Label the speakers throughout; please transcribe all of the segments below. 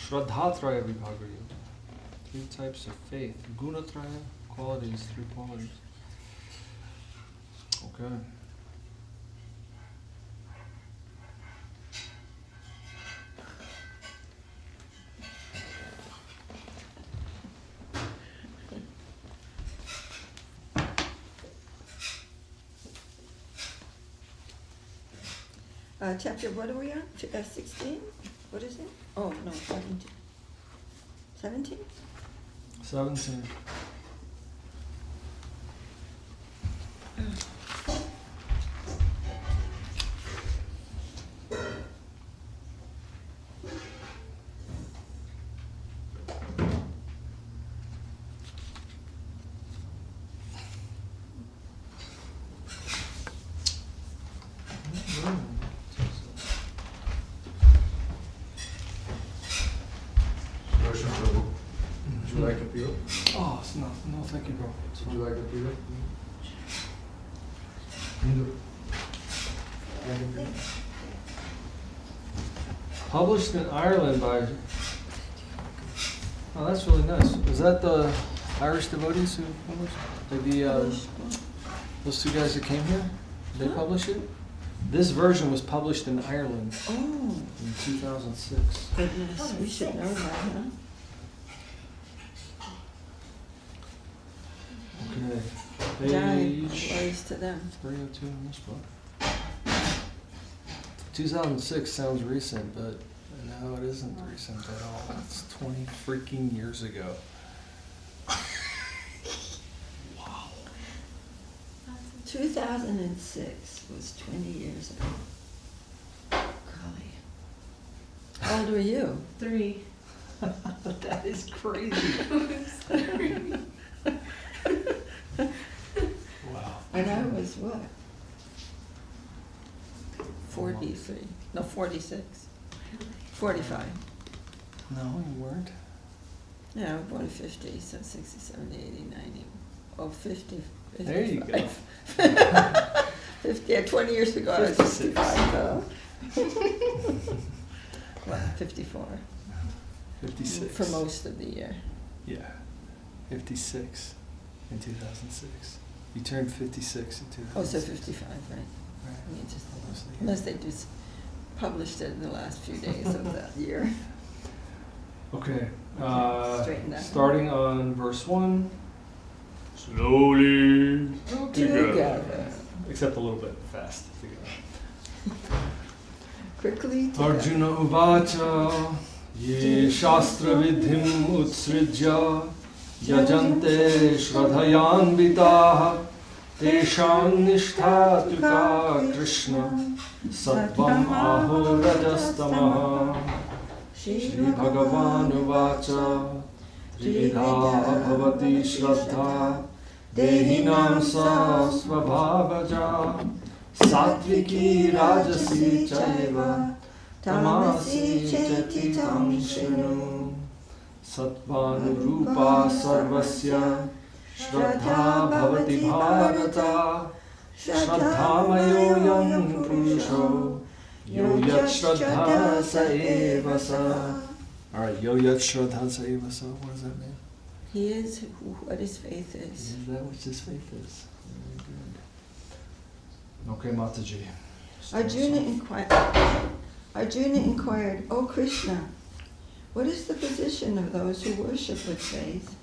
Speaker 1: Shraddhatraya vibhagriya. 3 types of faith. Gunatraya, qualities, 3 qualities. Okay.
Speaker 2: Chapter, what are we on? 16? What is it? Oh, no, 17. 17?
Speaker 1: 17. Oh, no, thank you, bro.
Speaker 3: Would you like a peanut?
Speaker 1: Published in Ireland by... Oh, that's really nice. Was that the Irish devotees who published? Like those 2 guys that came here? Did they publish it? This version was published in Ireland in 2006.
Speaker 2: Goodness, we should know that, huh?
Speaker 1: Okay.
Speaker 2: Jaya,
Speaker 1: Page
Speaker 2: glories to them.
Speaker 1: 302 in this book. 2006 sounds recent, but no, it isn't recent at all. It's 20 freaking years ago. Wow.
Speaker 2: 2006 was 20 years ago. Golly. How old were you?
Speaker 4: 3.
Speaker 1: That is crazy. Wow.
Speaker 2: And I was what? 43. No, 46. 45.
Speaker 1: No, you weren't.
Speaker 2: Yeah, I was born in 50, so 60, 70, 80, 90. Oh, 50. 55.
Speaker 1: There you go.
Speaker 2: 50, yeah, 20 years ago I was 65, though. Well, 54.
Speaker 1: 56.
Speaker 2: For most of the year.
Speaker 1: Yeah. 56 in 2006. You turned 56 in 2006.
Speaker 2: Oh, so 55, right?
Speaker 1: Right.
Speaker 2: I mean, just,
Speaker 1: Almost a year.
Speaker 2: unless they just published it in the last few days of that year.
Speaker 1: Okay.
Speaker 2: Straighten that.
Speaker 1: Starting on verse 1. Slowly
Speaker 2: Together.
Speaker 1: Except a little bit fast together.
Speaker 2: Quickly together.
Speaker 1: Arjuna uvacha ye shastra vidhim utsrijya yajante shradhayanvitaha tesham nishthatika Krishna sattvam aho rajastamaha Shri Bhagavan uvacha Trividha bhavati shraddha Dehinam sa svabhavaja Satviki rajasi chaiva Tamasi cheti tam shenu Sattvanurupa sarvasya Shraddha bhavati bharata Shraddhamayo yam purusho Yo yat shraddha sa eva sa. Alright, yo yat shraddha sa eva sa. What does that mean?
Speaker 2: He is what his faith is.
Speaker 1: Is that what his faith is? Very good. Okay, Mataji.
Speaker 2: Arjuna inquired, O Krishna, what is the position of those who worship with faith,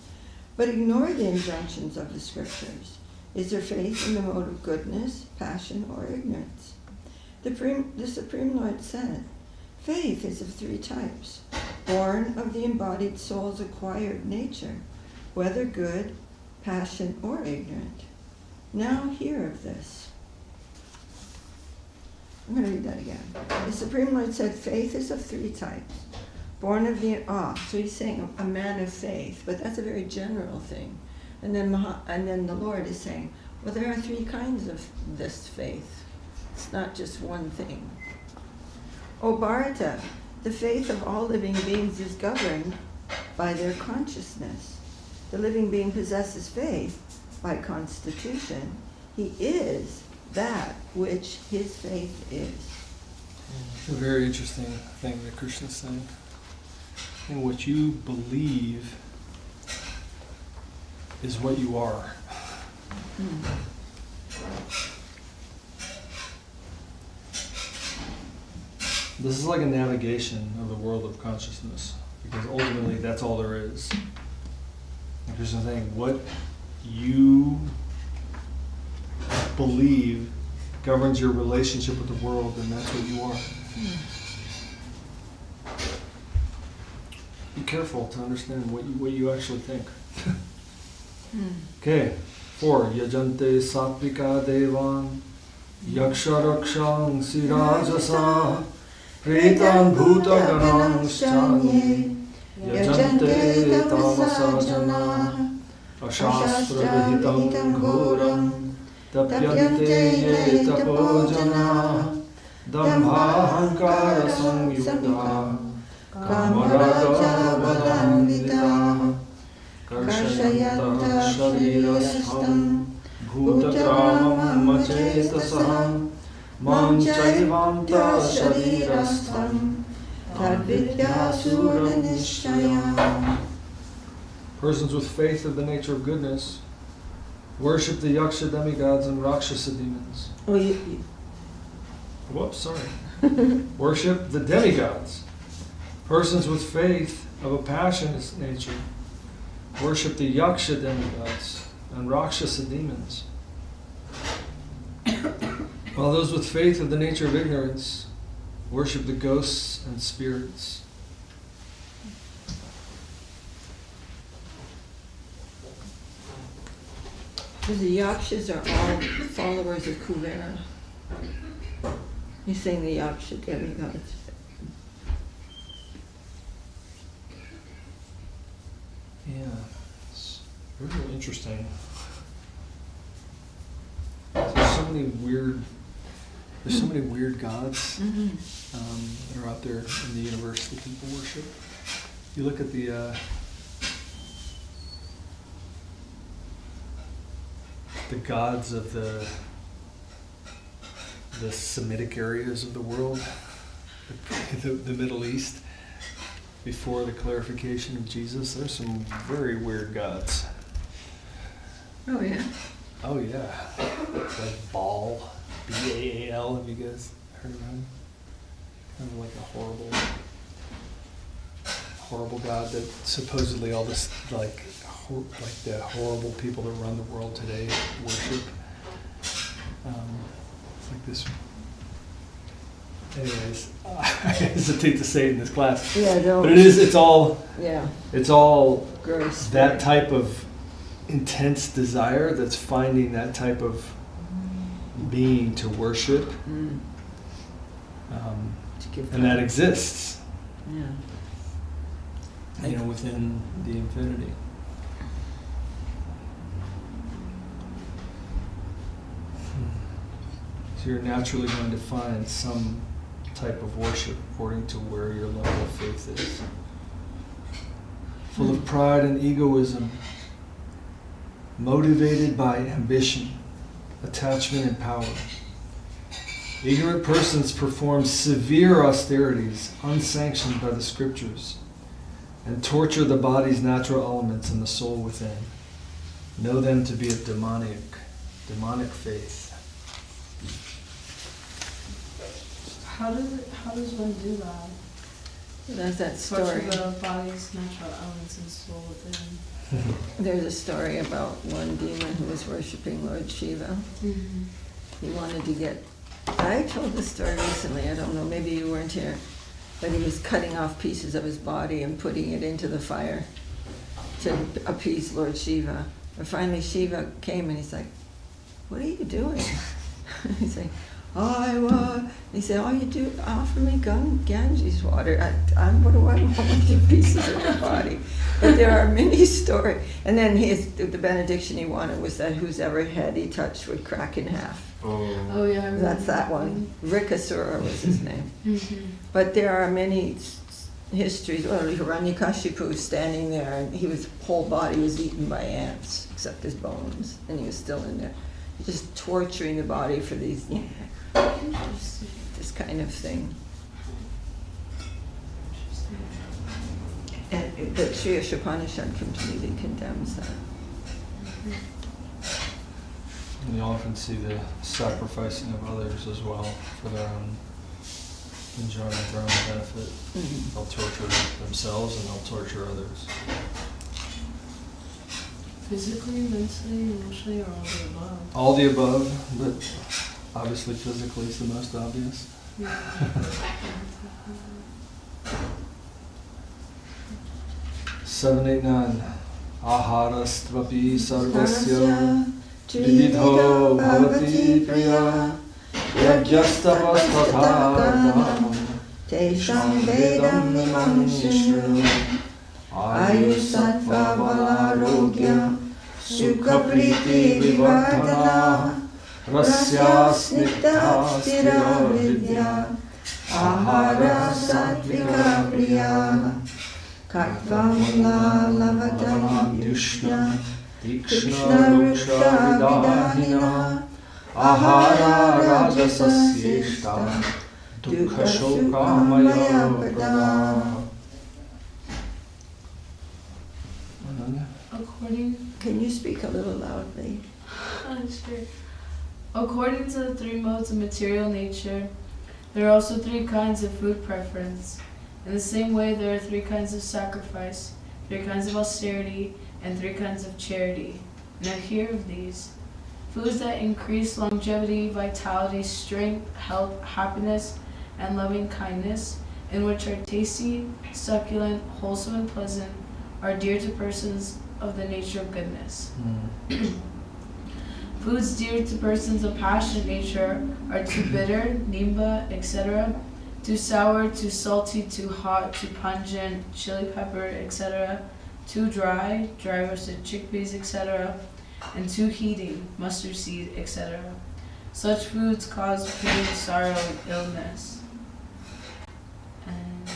Speaker 2: but ignore the injunctions of the scriptures? Is their faith in the mode of goodness, passion, or ignorance? The Supreme Lord said, faith is of 3 types, born of the embodied soul's acquired nature, whether good, passion, or ignorant. Now hear of this. I'm going to read that again. The Supreme Lord said, faith is of 3 types, born of the, so he's saying a man of faith, but that's a very general thing. And then the Lord is saying, well, there are 3 kinds of this faith. It's not just one thing. O Bharata, the faith of all living beings is governed by their consciousness. The living being possesses faith by constitution. He is that which his faith is.
Speaker 1: It's a very interesting thing that Krishna's saying. And what you believe is what you are. This is like a navigation of the world of consciousness, because ultimately that's all there is. Like Krishna saying, what you believe governs your relationship with the world, and that's what you are. Be careful to understand what you actually think. Okay, 4. Yajante satvika devan yaksha rakshang sirajasa pretan bhuta ganang shanye yajante tamasa jana ashastra vihitam ghoram tapyante ye tapojana dambhahankara samyuta kamaraja vadamvita karshayanta sharirastham bhutagramam machetasam mam chaivanta sharirastham tadvidyasura nishchayam. Persons with faith of the nature of goodness worship the yaksha demigods and rakshasa demons. Whoops, sorry. Worship the demigods. Persons with faith of a passionate nature worship the yaksha demigods and rakshasa demons. While those with faith of the nature of ignorance worship the ghosts and spirits.
Speaker 2: The yakshas are all followers of Kuvera. He's saying the yaksha demigods.
Speaker 1: Yeah, it's really interesting. There's so many weird gods that are out there in the universe that people worship. You look at the gods of the Semitic areas of the world, the Middle East, before the clarification of Jesus. There's some very weird gods.
Speaker 2: Oh yeah.
Speaker 1: Oh yeah. Like Baal, B-A-A-L. Have you guys heard of him? Kind of like a horrible god that supposedly all this like the horrible people that run the world today worship. It's like this. Anyways, I hesitate to say it in this class.
Speaker 2: Yeah, don't.
Speaker 1: But it's all
Speaker 2: gross.
Speaker 1: That type of intense desire that's finding that type of being to worship, and that exists. Yeah. Within the infinity. So you're naturally going to find some type of worship according to where your level of faith is. Full of pride and egoism, motivated by ambition, attachment, and power. Ignorant persons perform severe austerities unsanctioned by the scriptures and torture the body's natural elements and the soul within. Know them to be of demonic faith.
Speaker 3: How does one do that?
Speaker 2: There's that story.
Speaker 3: Torture the body's natural elements and soul within.
Speaker 2: There's a story about one demon who was worshiping Lord Shiva.
Speaker 3: Mm-hmm.
Speaker 2: He wanted to get... I told this story recently, I don't know, maybe you weren't here, but he was cutting off pieces of his body and putting it into the fire to appease Lord Shiva. And finally Shiva came and he's like, "What are you doing?" He's like, he said, "Oh, you do offer me Ganges water. What do I want with pieces of your body?" But there are many stories. And then the benediction he wanted was that whose ever head he touched would crack in half.
Speaker 3: Oh yeah, I remember.
Speaker 2: That's that one. Rikasura was his name.
Speaker 3: Mm-hmm.
Speaker 2: But there are many histories. Well, Hiranyakashipu standing there, and his whole body was eaten by ants, except his bones, and he was still in there, just torturing the body for these, this kind of thing. But Sri Upanishad completely condemns that.
Speaker 1: And you often see the sacrificing of others as well for their own enjoyment, their own benefit.
Speaker 2: Mm-hmm.
Speaker 1: They'll torture themselves and they'll torture others.
Speaker 3: Physically, mentally, emotionally, or all the above?
Speaker 1: All the above, but obviously physically is the most obvious.
Speaker 3: Yeah.
Speaker 1: 789. Aharastvapi sarvasya vividho bhavati priya yajyastavasthatha
Speaker 2: Tesham vedam imam shru Ayusattva balarogya Sukha priti vivardhana Rasya snigdha stira vidya Ahara sattvika priya Katvam lavadam yushna Tikshna ruksha vidahina Ahara rajasasyeshta Dukha shoka maya pada. Can you speak a little loudly?
Speaker 3: Sure. According to the three modes of material nature, there are also three kinds of food preference. In the same way, there are three kinds of sacrifice, three kinds of austerity, and three kinds of charity. Now hear of these. Foods that increase longevity, vitality, strength, health, happiness, and loving kindness, and which are tasty, succulent, wholesome, and pleasant, are dear to persons of the nature of goodness. Foods dear to persons of passionate nature are too bitter, nimba, etc., too sour, too salty, too hot, too pungent, chili pepper, etc., too dry, dry roasted chickpeas, etc., and too heating, mustard seed, etc. Such foods cause pain, sorrow, and illness. And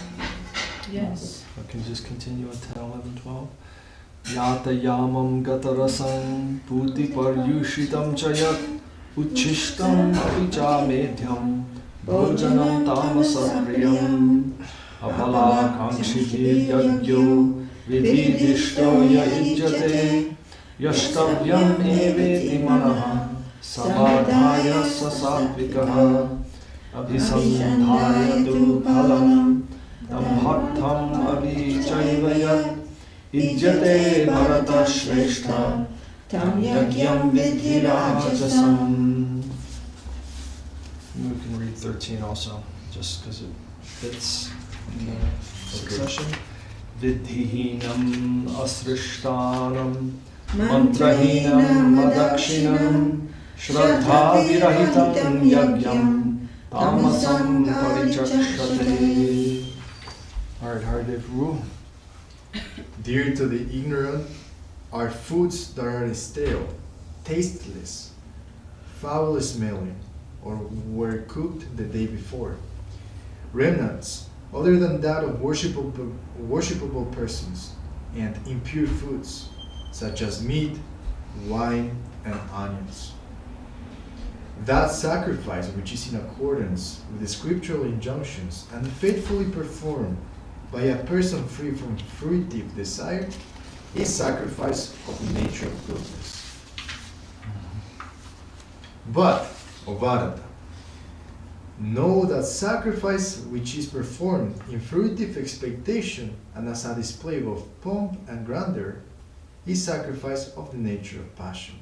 Speaker 3: yes.
Speaker 1: I can just continue at 10, 11, 12. Yata yamam gatarasam puti paryushitam chayat uchishtam apicha medhyam bhojanam tamasapriyam apala kankshiti yagyo vididishto yajjate yashtavyam eveti manaha samadhaya sasatvikah abhisandhaya tu phalam tamhatham avichayvayat Ijjate bharata shrestha tam yagyam vidhi rajasam. We can read 13 also, just because it fits in the succession. Vidhihinam asrishtanam mantrahinam madakshinam shraddha virahitam yagyam tamasam parichakshate. Alright, Haridev Ru.
Speaker 4: Dear to the ignorant are foods that are stale, tasteless, foul-smelling, or were cooked the day before. Remnants, other than that of worshipable persons, and impure foods, such as meat, wine, and onions. That sacrifice which is in accordance with the scriptural injunctions and faithfully performed by a person free from fruitive desire is sacrifice of the nature of goodness. But, O Bharata, know that sacrifice which is performed in fruitive expectation and as a display of pomp and grandeur is sacrifice of the nature of passion.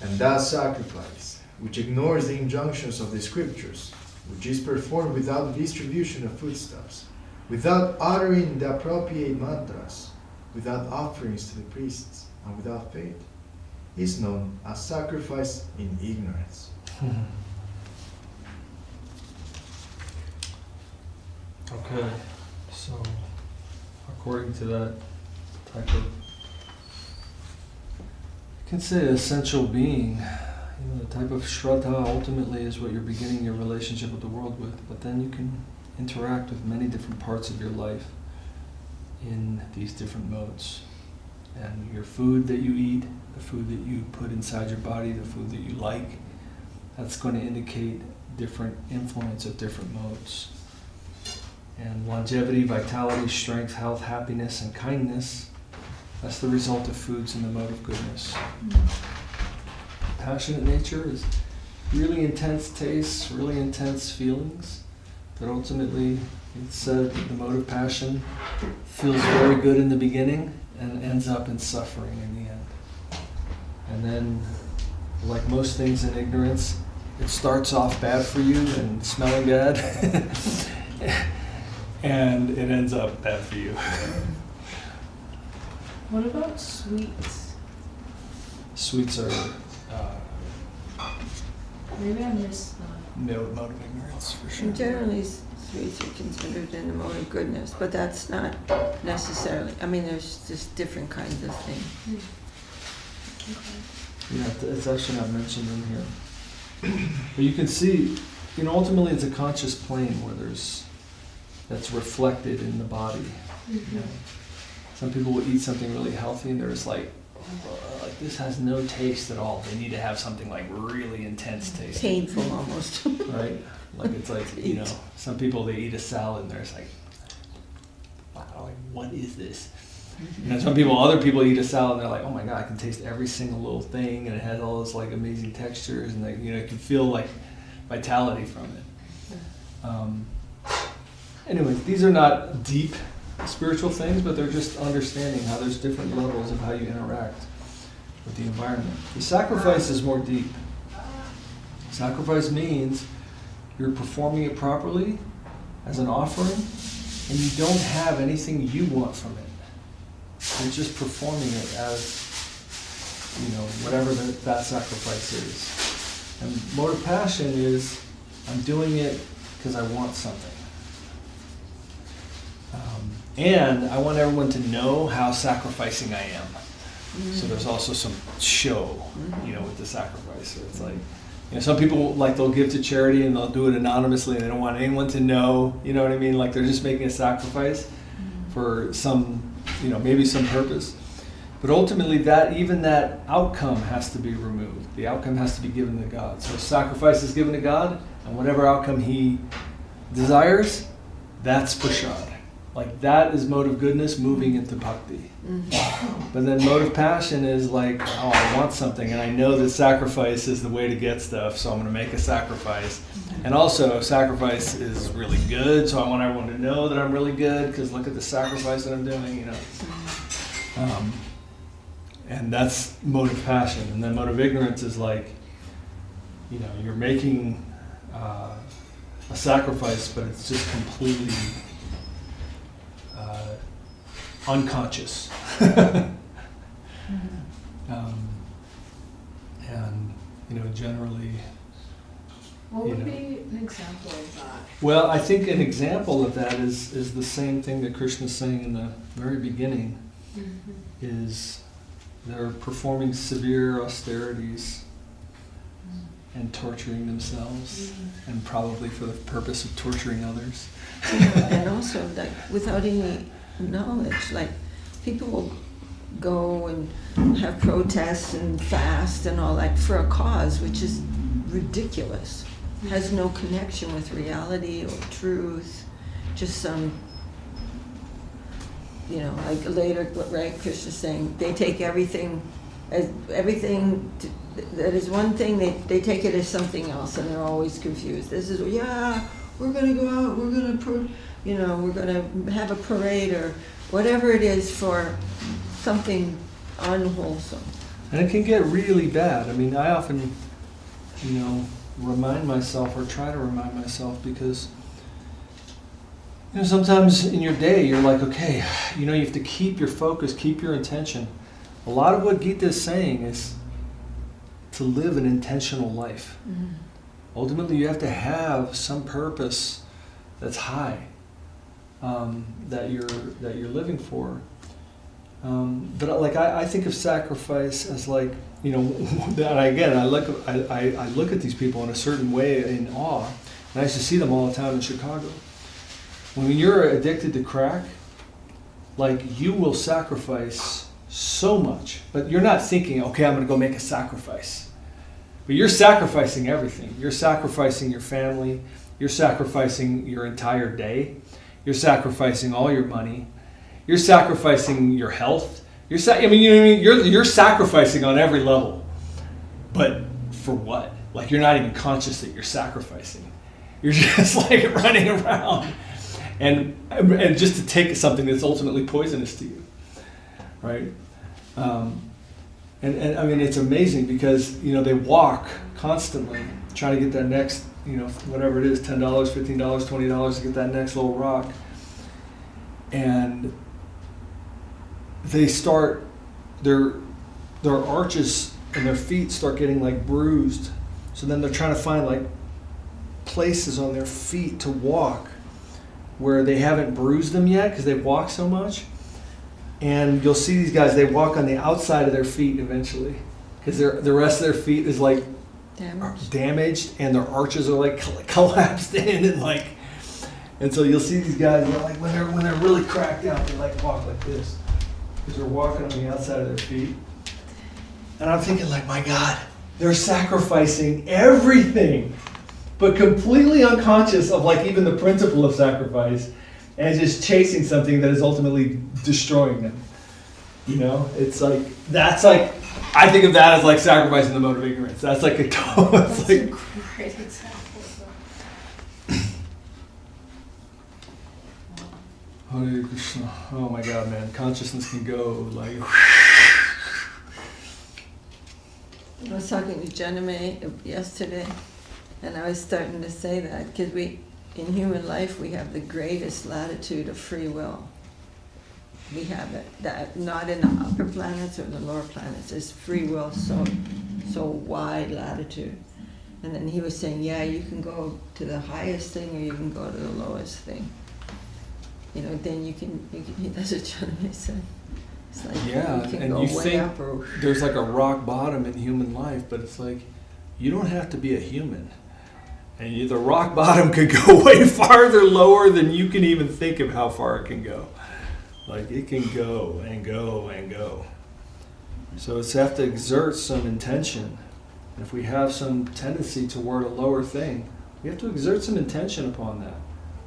Speaker 4: And that sacrifice, which ignores the injunctions of the scriptures, which is performed without distribution of foodstuffs, without uttering the appropriate mantras, without offerings to the priests, and without faith, is known as sacrifice in ignorance.
Speaker 1: Okay, so according to that type of, you can say essential being, the type of shraddha ultimately is what you're beginning your relationship with the world with, but then you can interact with many different parts of your life in these different modes. And your food that you eat, the food that you put inside your body, the food that you like, that's going to indicate different influence of different modes. And longevity, vitality, strength, health, happiness, and kindness, that's the result of foods in the mode of goodness. Passionate nature is really intense tastes, really intense feelings, but ultimately it's said that the mode of passion feels very good in the beginning and ends up in suffering in the end. And then, like most things in ignorance, it starts off bad for you and smelling bad, and it ends up bad for you.
Speaker 3: What about sweets?
Speaker 1: Sweets are
Speaker 3: Maybe I missed that.
Speaker 1: mode of ignorance for sure.
Speaker 2: And generally, sweets are considered in the mode of goodness, but that's not necessarily. I mean, there's just different kinds of things.
Speaker 1: Yeah, it's actually not mentioned in here. But you can see, ultimately it's a conscious plane where that's reflected in the body. You know? Some people will eat something really healthy and they're just like this has no taste at all. They need to have something like really intense taste.
Speaker 2: Painful almost.
Speaker 1: Right? Like it's like, some people, they eat a salad and they're just like, wow, like what is this? Other people eat a salad and they're like, oh my God, I can taste every single little thing and it has all this like amazing textures and like, you can feel like vitality from it. Anyway, these are not deep spiritual things, but they're just understanding how there's different levels of how you interact with the environment. The sacrifice is more deep. Sacrifice means you're performing it properly as an offering and you don't have anything you want from it. You're just performing it as, whatever that sacrifice is. And mode of passion is, I'm doing it because I want something. And I want everyone to know how sacrificing I am. So there's also some show, with the sacrifice. So it's like, some people they'll give to charity and they'll do it anonymously and they don't want anyone to know, you know what I mean? Like they're just making a sacrifice for some, maybe some purpose. But ultimately that outcome has to be removed. The outcome has to be given to God. So sacrifice is given to God and whatever outcome He desires, that's prashad. Like that is mode of goodness moving into bhakti. But then mode of passion is like, oh, I want something and I know that sacrifice is the way to get stuff, so I'm going to make a sacrifice. And also sacrifice is really good, so I want everyone to know that I'm really good because look at the sacrifice that I'm doing, And that's mode of passion. And then mode of ignorance is like, you're making a sacrifice, but it's just completely unconscious. And generally.
Speaker 3: What would be an example of that?
Speaker 1: Well, I think an example of that is the same thing that Krishna's saying in the very beginning. Is they're performing severe austerities and torturing themselves, and probably for the purpose of torturing others.
Speaker 2: And also, like, without any knowledge, like, people will go and have protests and fast and all that for a cause which is ridiculous, has no connection with reality or truth, just some, like later, right, Krishna saying, they take everything as everything that is one thing, they take it as something else, and they're always confused. This is, we're going to go out, we're going to, we're going to have a parade or whatever it is for something unwholesome.
Speaker 1: And it can get really bad. I mean, I often, remind myself or try to remind myself because, sometimes in your day you're like, okay, you have to keep your focus, keep your intention. A lot of what Gita is saying is to live an intentional life. Ultimately, you have to have some purpose that's high, that you're living for. But like I think of sacrifice as like, that again I look at these people in a certain way in awe, and I used to see them all the time in Chicago. When you're addicted to crack, like you will sacrifice so much, but you're not thinking, okay, I'm going to go make a sacrifice. But you're sacrificing everything. You're sacrificing your family. You're sacrificing your entire day. You're sacrificing all your money. You're sacrificing your health. You're sacrificing on every level. But for what? Like, you're not even conscious that you're sacrificing. You're just like running around and just to take something that's ultimately poisonous to you, right? And I mean, it's amazing because, they walk constantly trying to get that next, whatever it is, $10, $15, $20 to get that next little rock. And they start, their arches and their feet start getting like bruised. So then they're trying to find like places on their feet to walk where they haven't bruised them yet because they've walked so much. And you'll see these guys, they walk on the outside of their feet eventually because the rest of their feet is like damaged and their arches are like collapsed in and so you'll see these guys like when they're really cracked out, they like walk like this because they're walking on the outside of their feet. And I'm thinking like, my God, they're sacrificing everything, but completely unconscious of like even the principle of sacrifice and just chasing something that is ultimately destroying them. It's like, that's like, I think of that as like sacrificing the mode of ignorance. That's like a great
Speaker 3: example.
Speaker 1: Hare Krishna. Oh my God, man. Consciousness can go like...
Speaker 2: I was talking to Janame yesterday, and I was starting to say that because in human life, we have the greatest latitude of free will. We have it. That not in the upper planets or the lower planets. There's free will, so wide latitude. And then he was saying, yeah, you can go to the highest thing or you can go to the lowest thing. Then you can that's what Janame said. It's like,
Speaker 1: yeah,
Speaker 2: you can
Speaker 1: and
Speaker 2: go
Speaker 1: you
Speaker 2: way
Speaker 1: think
Speaker 2: up or
Speaker 1: there's like a rock bottom in human life, but it's like, you don't have to be a human. And the rock bottom could go way farther lower than you can even think of how far it can go. Like, it can go and go and go. So it's have to exert some intention. And if we have some tendency toward a lower thing, we have to exert some intention upon that.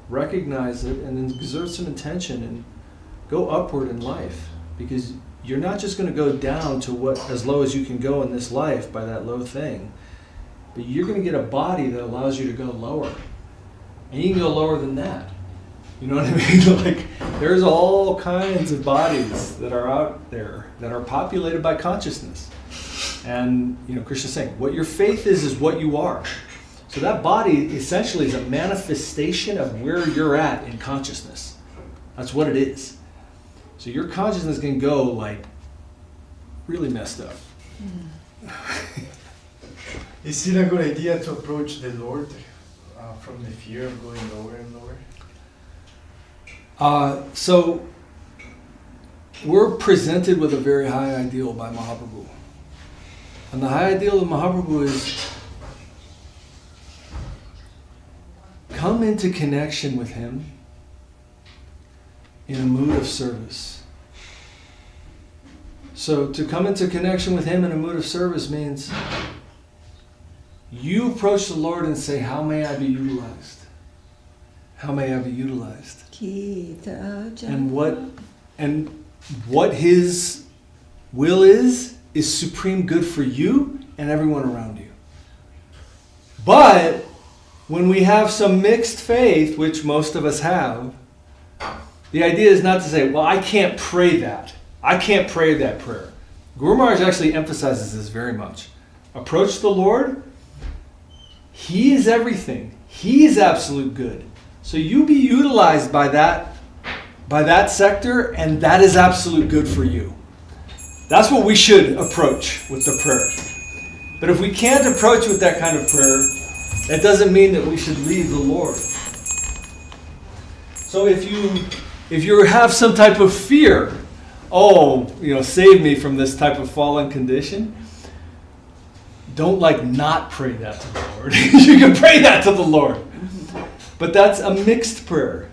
Speaker 1: Recognize it and then exert some intention and go upward in life. Because you're not just going to go down to as low as you can go in this life by that low thing. But you're going to get a body that allows you to go lower. And you can go lower than that. You know what I mean? Like, there's all kinds of bodies that are out there that are populated by consciousness. And, Krishna's saying, what your faith is what you are. So that body essentially is a manifestation of where you're at in consciousness. That's what it is. So your consciousness can go, like, really messed up.
Speaker 4: Is it a good idea to approach the Lord from the fear of going lower and lower?
Speaker 1: So we're presented with a very high ideal by Mahaprabhu. And the high ideal of Mahaprabhu is come into connection with him in a mood of service. So to come into connection with him in a mood of service means you approach the Lord and say, how may I be utilized? How may I be utilized? And what his will is supreme good for you and everyone around you. But when we have some mixed faith, which most of us have, the idea is not to say, well, I can't pray that. I can't pray that prayer. Guru Maharaj actually emphasizes this very much. Approach the Lord. He is everything. He is absolute good. So you be utilized by that sector, and that is absolute good for you. That's what we should approach with the prayer. But if we can't approach with that kind of prayer, that doesn't mean that we should leave the Lord. So if you have some type of fear, save me from this type of fallen condition, don't not pray that to the Lord. You can pray that to the Lord. But that's a mixed prayer.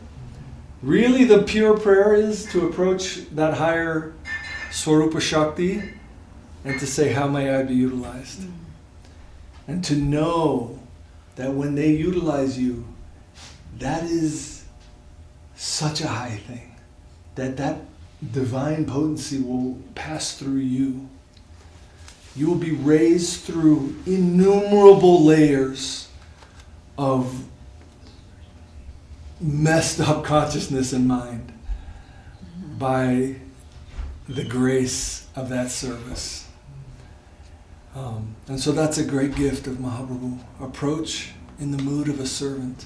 Speaker 1: Really, the pure prayer is to approach that higher Swarupa Shakti and to say, how may I be utilized? And to know that when they utilize you, that is such a high thing, that divine potency will pass through you. You will be raised through innumerable layers of messed up consciousness and mind by the grace of that service. And so that's a great gift of Mahaprabhu. Approach in the mood of a servant.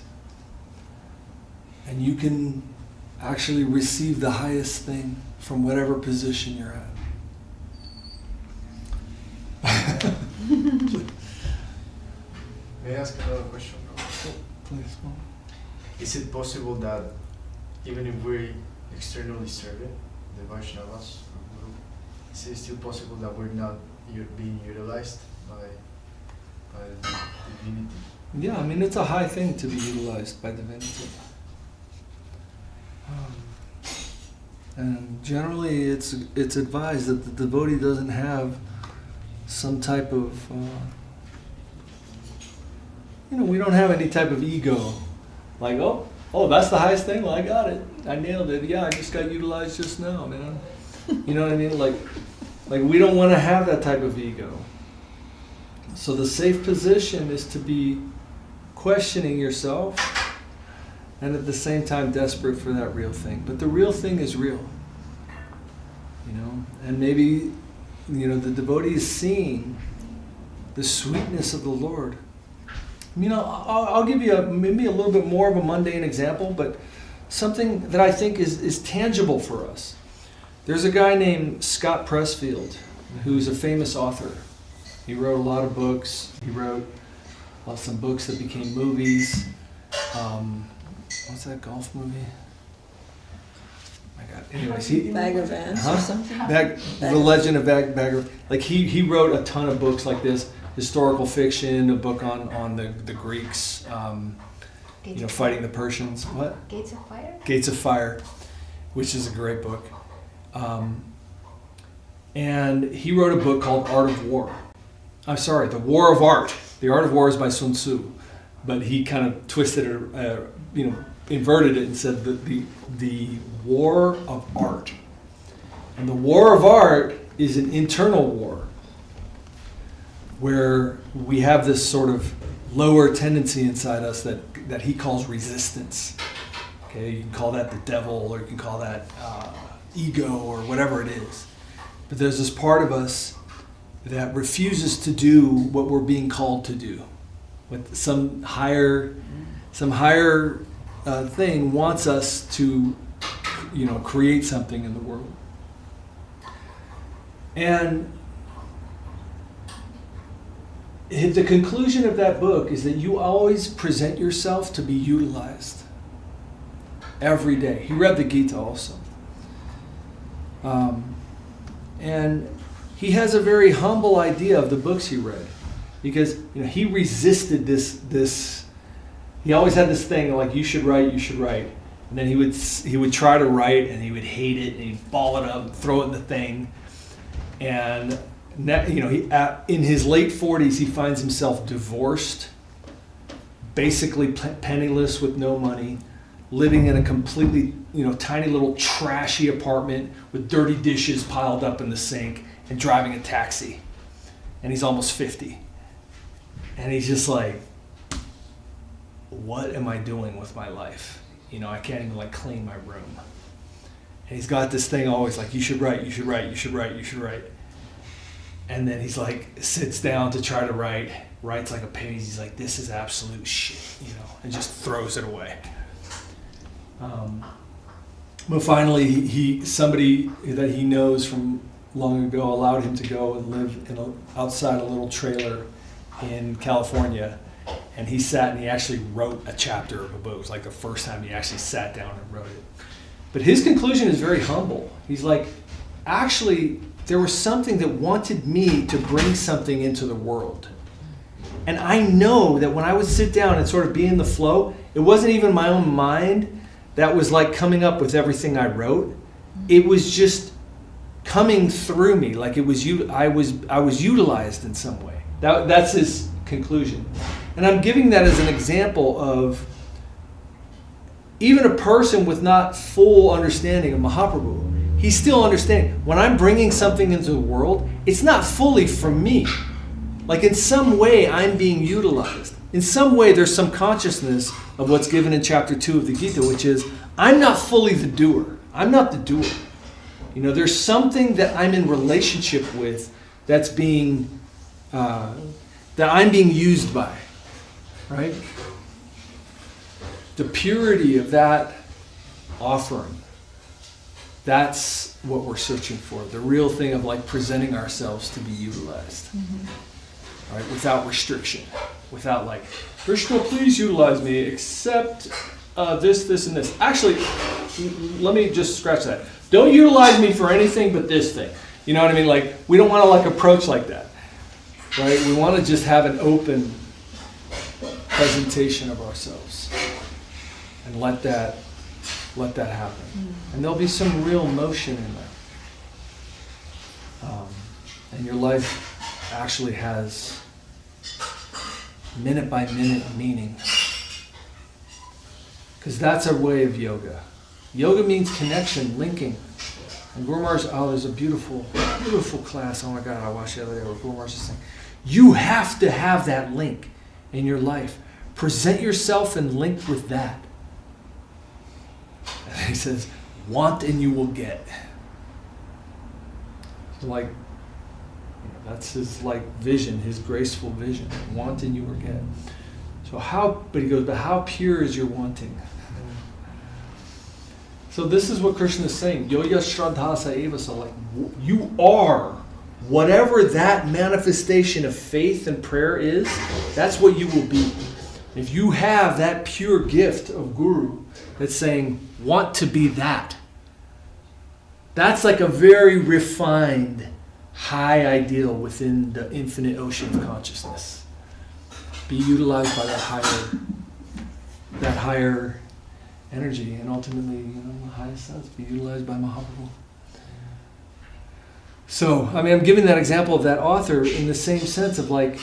Speaker 1: And you can actually receive the highest thing from whatever position you're at.
Speaker 4: May I ask another question?
Speaker 1: Please.
Speaker 4: Is it possible that even if we externally serve it, the Vaishnavas, or Guru, is it still possible that we're not being utilized by divinity?
Speaker 1: Yeah, I mean, it's a high thing to be utilized by divinity. And generally it's advised that the devotee doesn't have some type of, we don't have any type of ego. Like, oh, that's the highest thing? Well, I got it. I nailed it. Yeah, I just got utilized just now, man. You know what I mean? Like we don't want to have that type of ego. So the safe position is to be questioning yourself and at the same time desperate for that real thing. But the real thing is real. And maybe, the devotee is seeing the sweetness of the Lord. I'll give you maybe a little bit more of a mundane example, but something that I think is tangible for us. There's a guy named Scott Pressfield, who's a famous author. He wrote a lot of books. He wrote some books that became movies. What's that golf movie? My God. Anyways,
Speaker 2: Bag of Ants or something?
Speaker 1: The Legend of Bagger. Like he wrote a ton of books like this, historical fiction, a book on the Greeks, fighting the Persians. What?
Speaker 5: Gates of Fire?
Speaker 1: Gates of Fire, which is a great book. And he wrote a book called Art of War. I'm sorry, The War of Art. The Art of War is by Sun Tzu, but he kind of twisted it, inverted it and said that the War of Art. And the War of Art is an internal war where we have this sort of lower tendency inside us that he calls resistance. Okay, you can call that the devil, or you can call that ego, or whatever it is. But there's this part of us that refuses to do what we're being called to do. What some higher thing wants us to, create something in the world. And the conclusion of that book is that you always present yourself to be utilized every day. He read the Gita also. And he has a very humble idea of the books he read, because he resisted this. He always had this thing like, you should write, and then he would try to write and he would hate it and he'd ball it up, throw it in the thing, and in his late 40s he finds himself divorced, basically penniless with no money, living in a completely tiny little trashy apartment with dirty dishes piled up in the sink, and driving a taxi. And he's almost 50. And he's just like, what am I doing with my life? I can't even clean my room. And he's got this thing always like, you should write. And then he's like, sits down to try to writes like a page. He's like, this is absolute shit, and just throws it away. But finally, somebody that he knows from long ago allowed him to go and live outside a little trailer in California. And he sat and he actually wrote a chapter of a book. It was like the first time he actually sat down and wrote it. But his conclusion is very humble. He's like, actually, there was something that wanted me to bring something into the world. And I know that when I would sit down and sort of be in the flow, it wasn't even my own mind that was like coming up with everything I wrote. It was just coming through me, like it was I was utilized in some way. That's his conclusion. And I'm giving that as an example of even a person with not full understanding of Mahaprabhu, he's still understanding. When I'm bringing something into the world, it's not fully from me. Like in some way, I'm being utilized. In some way, there's some consciousness of what's given in chapter 2 of the Gita, which is, I'm not fully the doer. I'm not the doer. You know, there's something that I'm in relationship with that's being, that I'm being used by, right? The purity of that offering, that's what we're searching for. The real thing of like presenting ourselves to be utilized, right? Without restriction, without like, Krishna, please utilize me, except this, this, and this. Actually, let me just scratch that. Don't utilize me for anything but this thing. You know what I mean? Like, we don't want to like approach like that, right? We want to just have an open presentation of ourselves and let that happen. And there'll be some real motion in that. And your life actually has minute by minute meaning. Because that's a way of yoga. Yoga means connection, linking. And Guru Maharaj, there's a beautiful, beautiful class. Oh my God, I watched the other day where Guru Maharaj is saying, you have to have that link in your life. Present yourself and link with that. And he says, want and you will get. So like, that's his like vision, his graceful vision. Want and you will get. So but he goes, but how pure is your wanting? So this is what Krishna is saying. Yoya Shraddha Saeva. So like, you are whatever that manifestation of faith and prayer is, that's what you will be. If you have that pure gift of Guru that's saying, want to be that, that's like a very refined, high ideal within the infinite ocean of consciousness. Be utilized by that higher energy, and ultimately, the highest sense, be utilized by Mahaprabhu. So, I mean, I'm giving that example of that author in the same sense of like,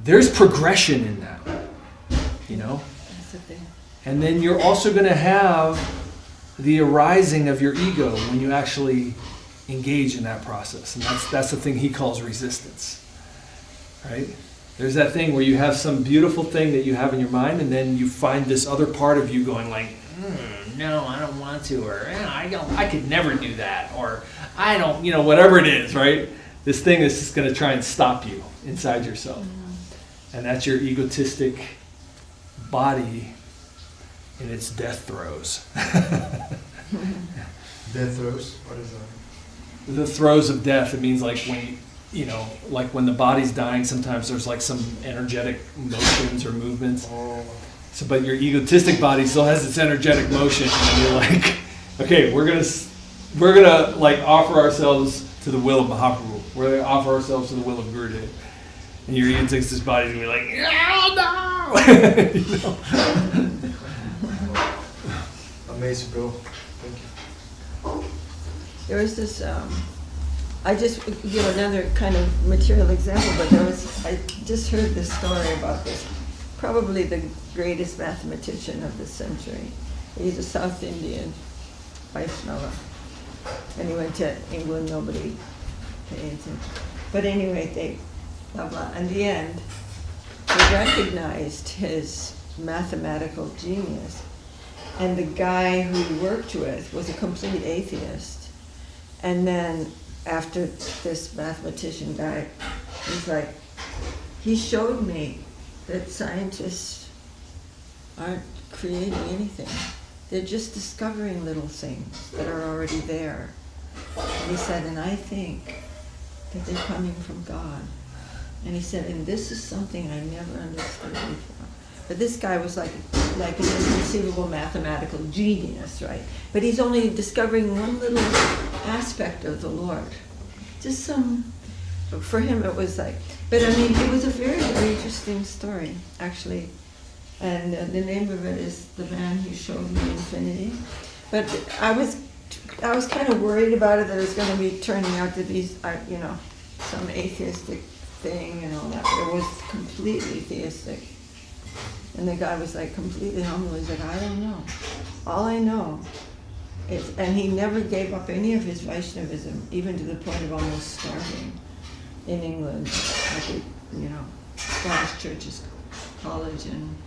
Speaker 1: there's progression in that,
Speaker 2: That's the thing.
Speaker 1: And then you're also going to have the arising of your ego when you actually engage in that process. And that's the thing he calls resistance, right? There's that thing where you have some beautiful thing that you have in your mind, and then you find this other part of you going like, no, I don't want to, or I could never do that, or I don't, whatever it is, right? This thing is just going to try and stop you inside yourself. And that's your egotistic body in its death throes.
Speaker 4: Death throes? What is that?
Speaker 1: The throes of death. It means like when like when the body's dying, sometimes there's like some energetic motions or movements.
Speaker 4: Oh.
Speaker 1: So, but your egotistic body still has its energetic motion, and you're like, okay, we're gonna like offer ourselves to the will of Mahaprabhu. We're gonna offer ourselves to the will of Gurudev. And your egotistic body's gonna be like, no!
Speaker 4: Amazing, bro. Thank you.
Speaker 2: There was this, I just give another kind of material example, but I just heard this story about this, probably the greatest mathematician of the century. He's a South Indian Vaishnava. And he went to England, nobody paid attention. But anyway, blah, blah. In the end, they recognized his mathematical genius. And the guy who he worked with was a complete atheist. And then after this mathematician guy, he's like, he showed me that scientists aren't creating anything. They're just discovering little things that are already there. And he said, and I think that they're coming from God. And he said, and this is something I never understood before. But this guy was like an inconceivable mathematical genius, right? But he's only discovering one little aspect of the Lord. Just for him it was like, but I mean, it was a very, very interesting story, actually. And the name of it is The Man Who Showed Me Infinity. But I was kind of worried about it, that it was going to be turning out to be, some atheistic thing and all that. But it was completely theistic. And the guy was like completely humble. He's like, I don't know. All I know is, and he never gave up any of his Vaishnavism, even to the point of almost starving in England, like a, Scottish Church's College, and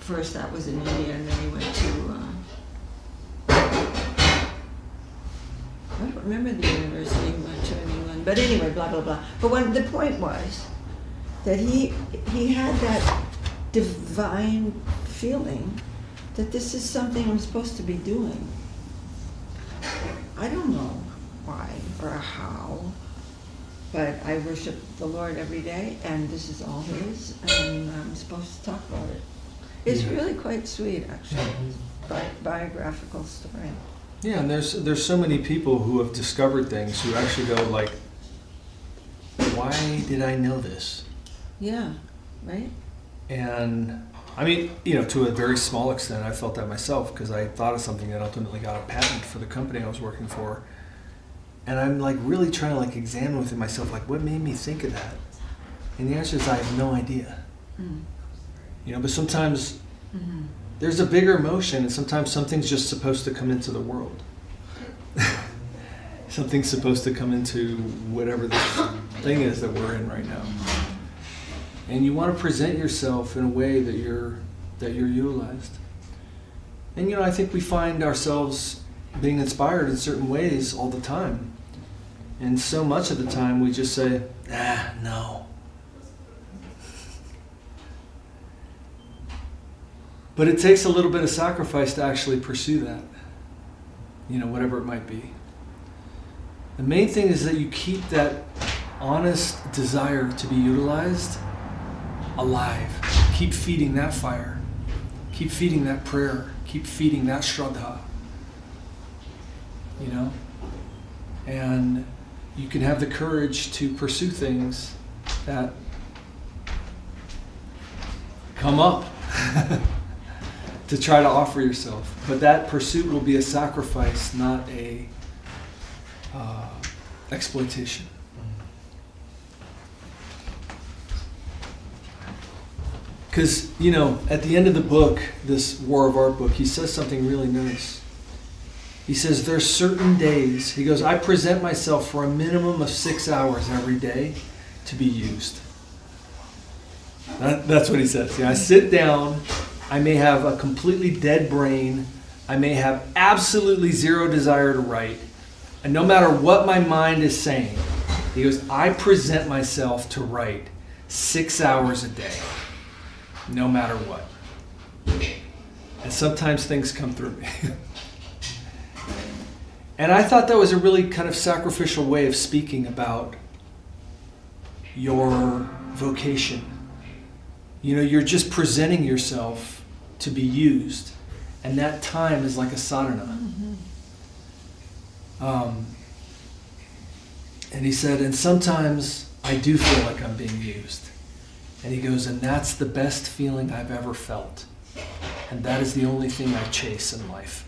Speaker 2: first that was in India, and then he went to, I don't remember the university he went to in England, but anyway, blah, blah, blah. But the point was that he had that divine feeling that this is something I'm supposed to be doing. I don't know why or how, but I worship the Lord every day, and this is all his, and I'm supposed to talk about it. It's really quite sweet, actually. Biographical story.
Speaker 1: Yeah, and there's so many people who have discovered things who actually go like, why did I know this?
Speaker 2: Yeah, right?
Speaker 1: And I mean, to a very small extent, I felt that myself because I thought of something that ultimately got a patent for the company I was working for. And I'm like really trying to like examine within myself, like what made me think of that? And the answer is I have no idea. But sometimes there's a bigger emotion, and sometimes something's just supposed to come into the world. Something's supposed to come into whatever this thing is that we're in right now. And you want to present yourself in a way that you're utilized. And I think we find ourselves being inspired in certain ways all the time. And so much of the time we just say, no. But it takes a little bit of sacrifice to actually pursue that, whatever it might be. The main thing is that you keep that honest desire to be utilized alive. Keep feeding that fire. Keep feeding that prayer. Keep feeding that shraddha. And you can have the courage to pursue things that come up to try to offer yourself. But that pursuit will be a sacrifice, not a exploitation. Because, at the end of the book, this War of Art book, he says something really nice. He says, there's certain days, he goes, I present myself for a minimum of 6 hours every day to be used. That's what he says. I sit down, I may have a completely dead brain, I may have absolutely zero desire to write, and no matter what my mind is saying, he goes, I present myself to write 6 hours a day. No matter what. And sometimes things come through me. And I thought that was a really kind of sacrificial way of speaking about your vocation. You're just presenting yourself to be used. And that time is like a sadhana. And he said, and sometimes I do feel like I'm being used. And he goes, and that's the best feeling I've ever felt. And that is the only thing I chase in life.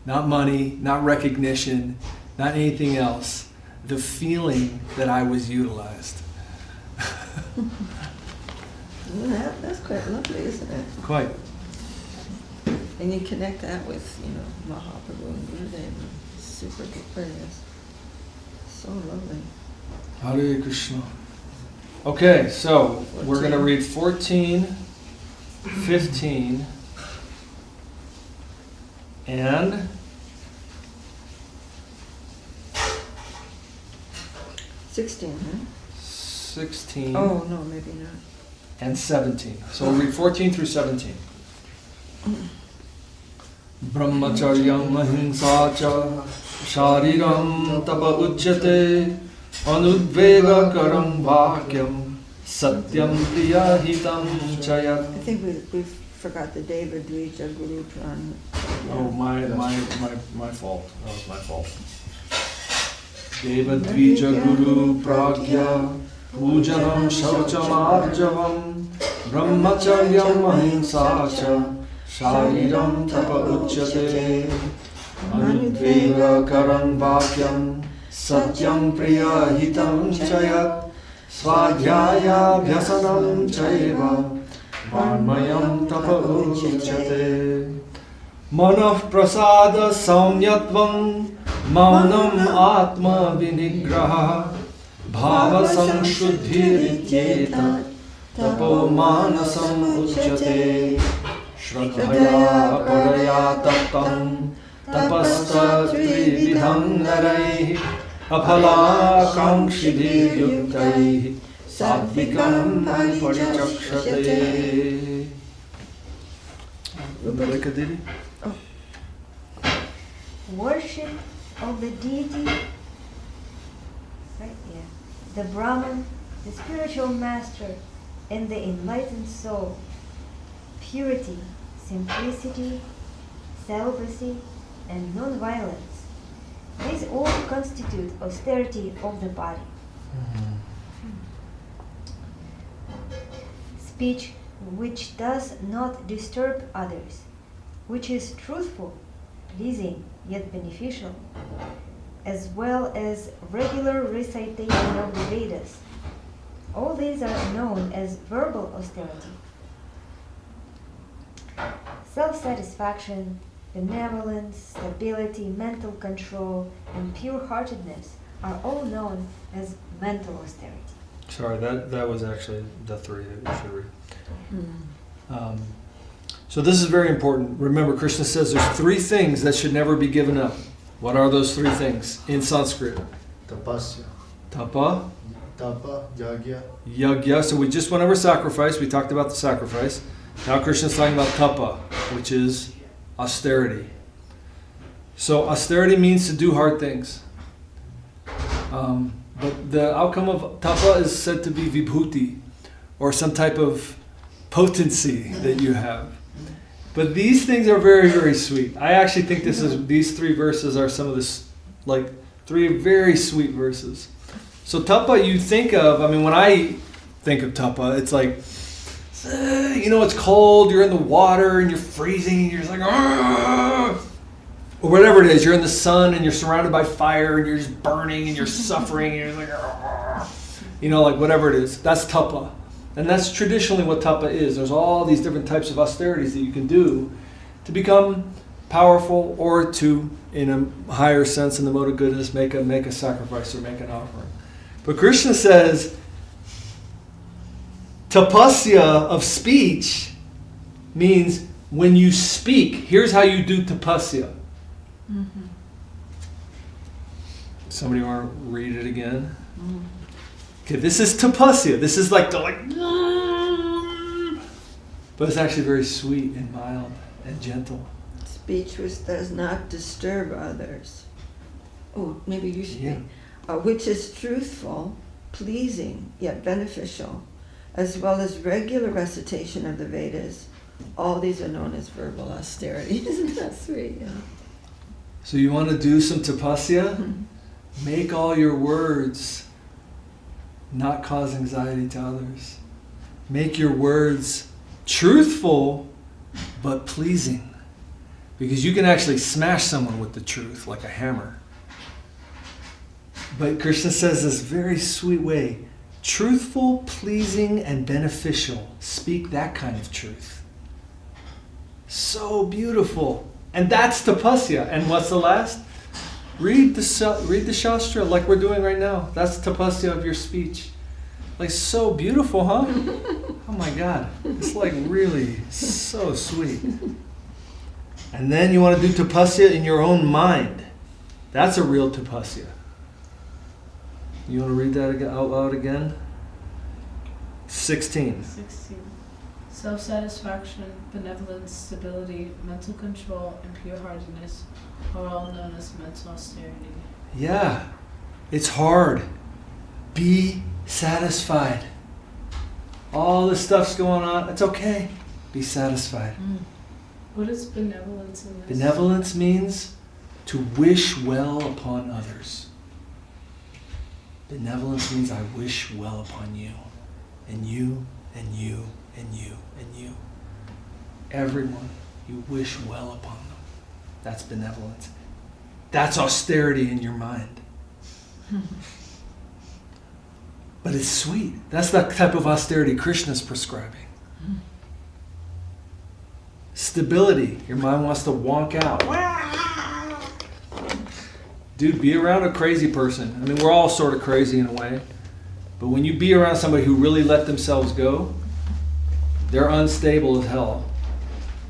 Speaker 1: Not money, not recognition, not anything else. The feeling that I was utilized.
Speaker 2: That's quite lovely, isn't it?
Speaker 1: Quite.
Speaker 2: And you connect that with, Mahaprabhu and Gurudev. Super glorious. So lovely.
Speaker 1: Hare Krishna. Okay, so we're going to read 14, 15, and
Speaker 2: 16, huh?
Speaker 1: 16.
Speaker 2: Oh, no, maybe not.
Speaker 1: And 17. So we'll read 14 through 17. Brahmacharyam mahimsa cha shariram tapa uchyate anudvega karam vakyam satyam priyahitam chayat.
Speaker 2: I think we forgot the Devadvija Guru Pran.
Speaker 1: Oh, my fault. That was my fault. Devadvija Guru Pragya Pujanam Shaucham Arjavam Brahmacharyam Ahimsa cha Shariram Tapa Uchyate Anudvega Karam Vakyam Satyam Priyahitam Chayat Svadhyaya Vyasanam Chaiva Varmayam Tapa Uchyate. Manah Prasada Samyatvam Maunam Atma Vinigraha Bhava Sangshuddhirityeta Tapo Manasam Uchyate. Shraddhaya Paraya Taptam Tapasta Trividham Naraihi Aphala Kamshidhi Yuktaihi Sattvikam Parichakshate. Rebecca Didi?
Speaker 5: Worship of the deity, right? Yeah. The Brahman, the spiritual master, and the enlightened soul. Purity, simplicity, celibacy, and non-violence. These all constitute austerity of the body. Speech which does not disturb others, which is truthful, pleasing, yet beneficial, as well as regular recitation of the Vedas. All these are known as verbal austerity. Self-satisfaction, benevolence, stability, mental control, and pure-heartedness are all known as mental austerity.
Speaker 1: Sorry, that was actually the three that we should read. So this is very important. Remember, Krishna says there's three things that should never be given up. What are those three things in Sanskrit?
Speaker 4: Tapasya.
Speaker 1: Tapa.
Speaker 4: Tapa, yagya.
Speaker 1: Yagya. So we just went over sacrifice. We talked about the sacrifice. Now Krishna's talking about tapa, which is austerity. So austerity means to do hard things. But the outcome of tapa is said to be vibhuti, or some type of potency that you have. But these things are very, very sweet. I actually think these three verses are some of this, like three very sweet verses. So tapa, you think of, when I think of tapa, it's like, it's cold, you're in the water and you're freezing and you're just like, "Argh!" Or whatever it is, you're in the sun and you're surrounded by fire and you're just burning and you're suffering and you're like, "Argh!" Like whatever it is, that's tapa. And that's traditionally what tapa is. There's all these different types of austerities that you can do to become powerful or to, in a higher sense, in the mode of goodness, make a sacrifice or make an offering. But Krishna says, tapasya of speech means when you speak, here's how you do tapasya. Mm-hmm. Somebody want to read it again? Mm-hmm. Okay, this is tapasya. This is like but it's actually very sweet and mild and gentle.
Speaker 2: Speech which does not disturb others. Oh, maybe you should.
Speaker 1: Yeah.
Speaker 2: Which is truthful, pleasing, yet beneficial, as well as regular recitation of the Vedas. All these are known as verbal austerity. Isn't that sweet? Yeah.
Speaker 1: So you want to do some tapasya? Mm-hmm. Make all your words not cause anxiety to others. Make your words truthful, but pleasing. Because you can actually smash someone with the truth like a hammer. But Krishna says this very sweet way, truthful, pleasing, and beneficial. Speak that kind of truth. So beautiful. And that's tapasya. And what's the last? Read the Shastra like we're doing right now. That's tapasya of your speech. Like so beautiful, huh? Oh my God. It's like really so sweet. And then you want to do tapasya in your own mind. That's a real tapasya. You want to read that out loud again? 16.
Speaker 3: Self-satisfaction, benevolence, stability, mental control, and pure-heartedness are all known as mental austerity.
Speaker 1: Yeah. It's hard. Be satisfied. All this stuff's going on. It's okay. Be satisfied.
Speaker 3: What is benevolence in this?
Speaker 1: Benevolence means to wish well upon others. Benevolence means I wish well upon you. And you, and you, and you, and you. Everyone, you wish well upon them. That's benevolence. That's austerity in your mind. But it's sweet. That's the type of austerity Krishna's prescribing. Stability. Your mind wants to wonk out. Dude, be around a crazy person. I mean, we're all sort of crazy in a way. But when you be around somebody who really let themselves go, they're unstable as hell.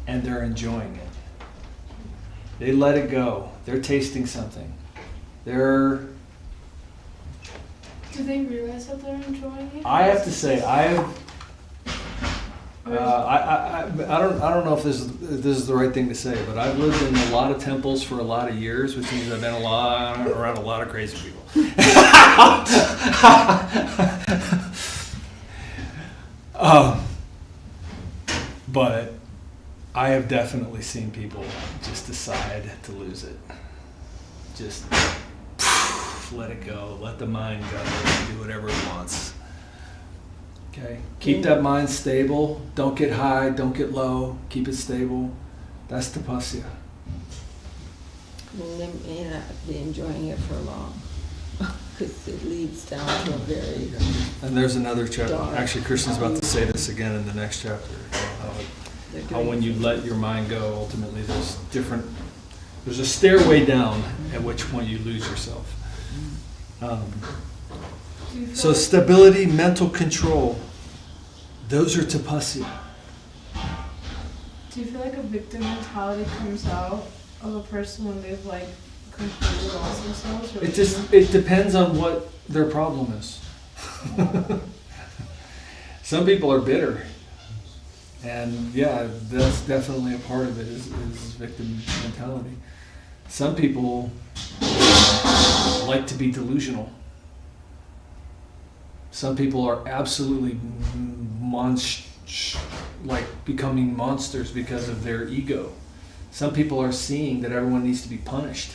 Speaker 1: And they're enjoying it. They let it go. They're tasting something. They're...
Speaker 3: Do they realize that they're enjoying it?
Speaker 1: I have to say, I don't know if this is the right thing to say, but I've lived in a lot of temples for a lot of years, which means I've been around a lot of crazy people. But I have definitely seen people just decide to lose it. Just let it go. Let the mind go. Do whatever it wants. Okay? Keep that mind stable. Don't get high. Don't get low. Keep it stable. That's tapasya.
Speaker 2: And then may not be enjoying it for long. Because it leads down to a very...
Speaker 1: And there's another chapter.
Speaker 2: dark.
Speaker 1: Actually, Krishna's about to say this again in the next chapter. How when you let your mind go, ultimately there's a stairway down at which point you lose yourself. So stability, mental control, those are tapasya.
Speaker 3: Do you feel like a victim mentality comes out of a person when they've like completely lost themselves? Or
Speaker 1: It depends on what their problem is. Some people are bitter. And yeah, that's definitely a part of it, is victim mentality. Some people like to be delusional. Some people are absolutely becoming monsters because of their ego. Some people are seeing that everyone needs to be punished.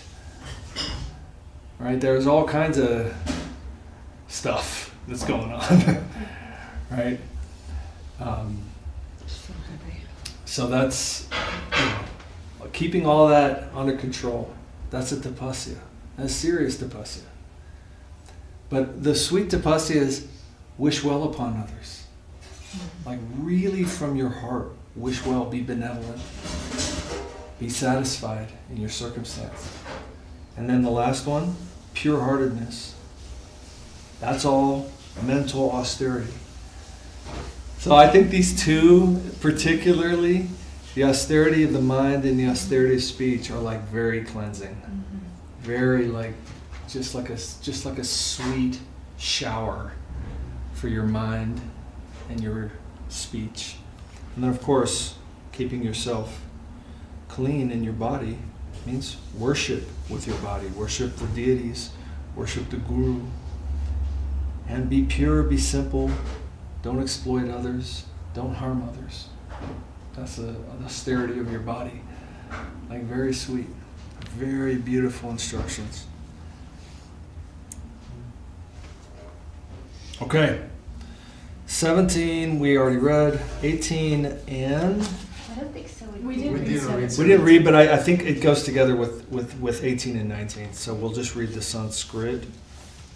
Speaker 1: Right? There's all kinds of stuff that's going on. Right? So that's, keeping all that under control. That's a tapasya. That's serious tapasya. But the sweet tapasya is wish well upon others. Like really from your heart, wish well, be benevolent. Be satisfied in your circumstance. And then the last one, pure-heartedness. That's all mental austerity. So I think these two, particularly, the austerity of the mind and the austerity of speech, are like very cleansing. Very like, just like a sweet shower for your mind and your speech. And then of course, keeping yourself clean in your body means worship with your body. Worship the deities, worship the Guru. And be pure, be simple. Don't exploit others. Don't harm others. That's an austerity of your body. Like very sweet. Very beautiful instructions. Okay. 17 we already read. 18 and...
Speaker 5: I don't think so.
Speaker 3: We didn't read
Speaker 1: We didn't read, but I think it goes together with 18 and 19. So we'll just read the Sanskrit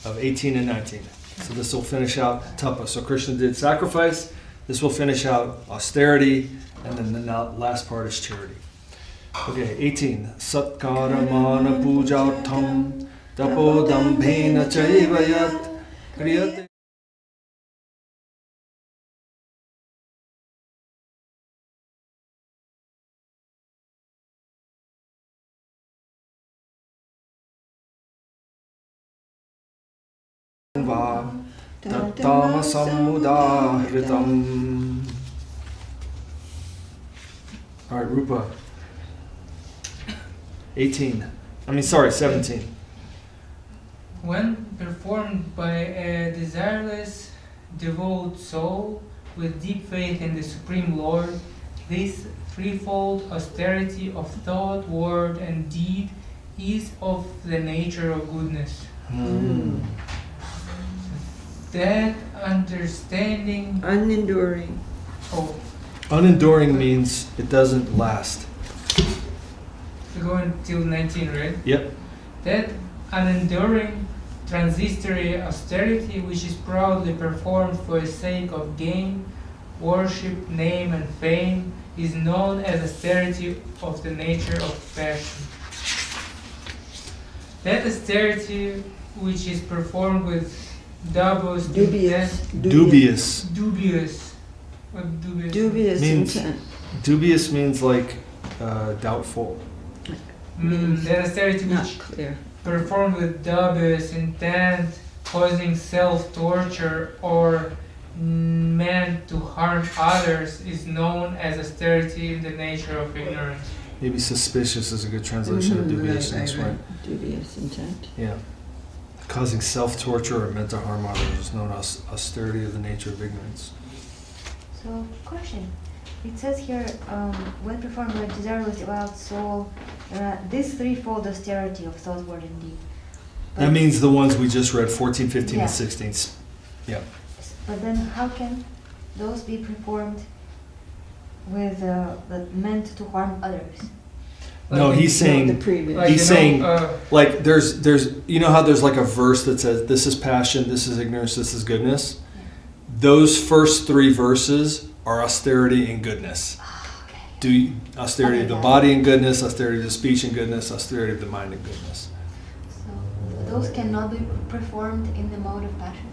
Speaker 1: of 18 and 19. So this will finish out tapa. So Krishna did sacrifice. This will finish out austerity. And then the last part is charity. Okay, 18. Satkaramana pujatam tapodambhena chaivayat kriyate. Tamasam. All right, Rupa. 17.
Speaker 6: When performed by a desireless, devout soul with deep faith in the Supreme Lord, this threefold austerity of thought, word, and deed is of the nature of goodness. That understanding...
Speaker 2: Unenduring.
Speaker 1: Unenduring means it doesn't last.
Speaker 6: We're going till 19, right?
Speaker 1: Yep.
Speaker 6: That unenduring transitory austerity which is proudly performed for the sake of gain, worship, name and fame is known as austerity of the nature of passion. That austerity which is performed with dubious
Speaker 2: Dubious
Speaker 6: What dubious?
Speaker 2: Dubious
Speaker 1: Means-
Speaker 2: intent.
Speaker 1: Dubious means like doubtful.
Speaker 6: That austerity
Speaker 2: Not
Speaker 6: which
Speaker 2: clear.
Speaker 6: performed with dubious intent, causing self-torture or meant to harm others is known as austerity in the nature of ignorance.
Speaker 1: Maybe suspicious is a good translation of dubious.
Speaker 2: Right,
Speaker 1: That's right.
Speaker 2: Dubious intent.
Speaker 1: Yeah. Causing self-torture or meant to harm others is known as austerity of the nature of ignorance.
Speaker 5: So, question. It says here, when performed by desireless devout soul, this threefold austerity of thought, word, and deed.
Speaker 1: That means the ones we just read, 14, 15,
Speaker 5: Yeah.
Speaker 1: and 16. Yeah.
Speaker 5: But then, how can those be performed with that meant to harm others?
Speaker 1: No, he's
Speaker 2: The
Speaker 1: saying,
Speaker 2: previous.
Speaker 1: He's saying- like, there's, you know how there's like a verse that says, this is passion, this is ignorance, this is goodness? Those first three verses are austerity and goodness. Austerity of the body and goodness, austerity of the speech and goodness, austerity of the mind and goodness.
Speaker 5: So, those cannot be performed in the mode of passion?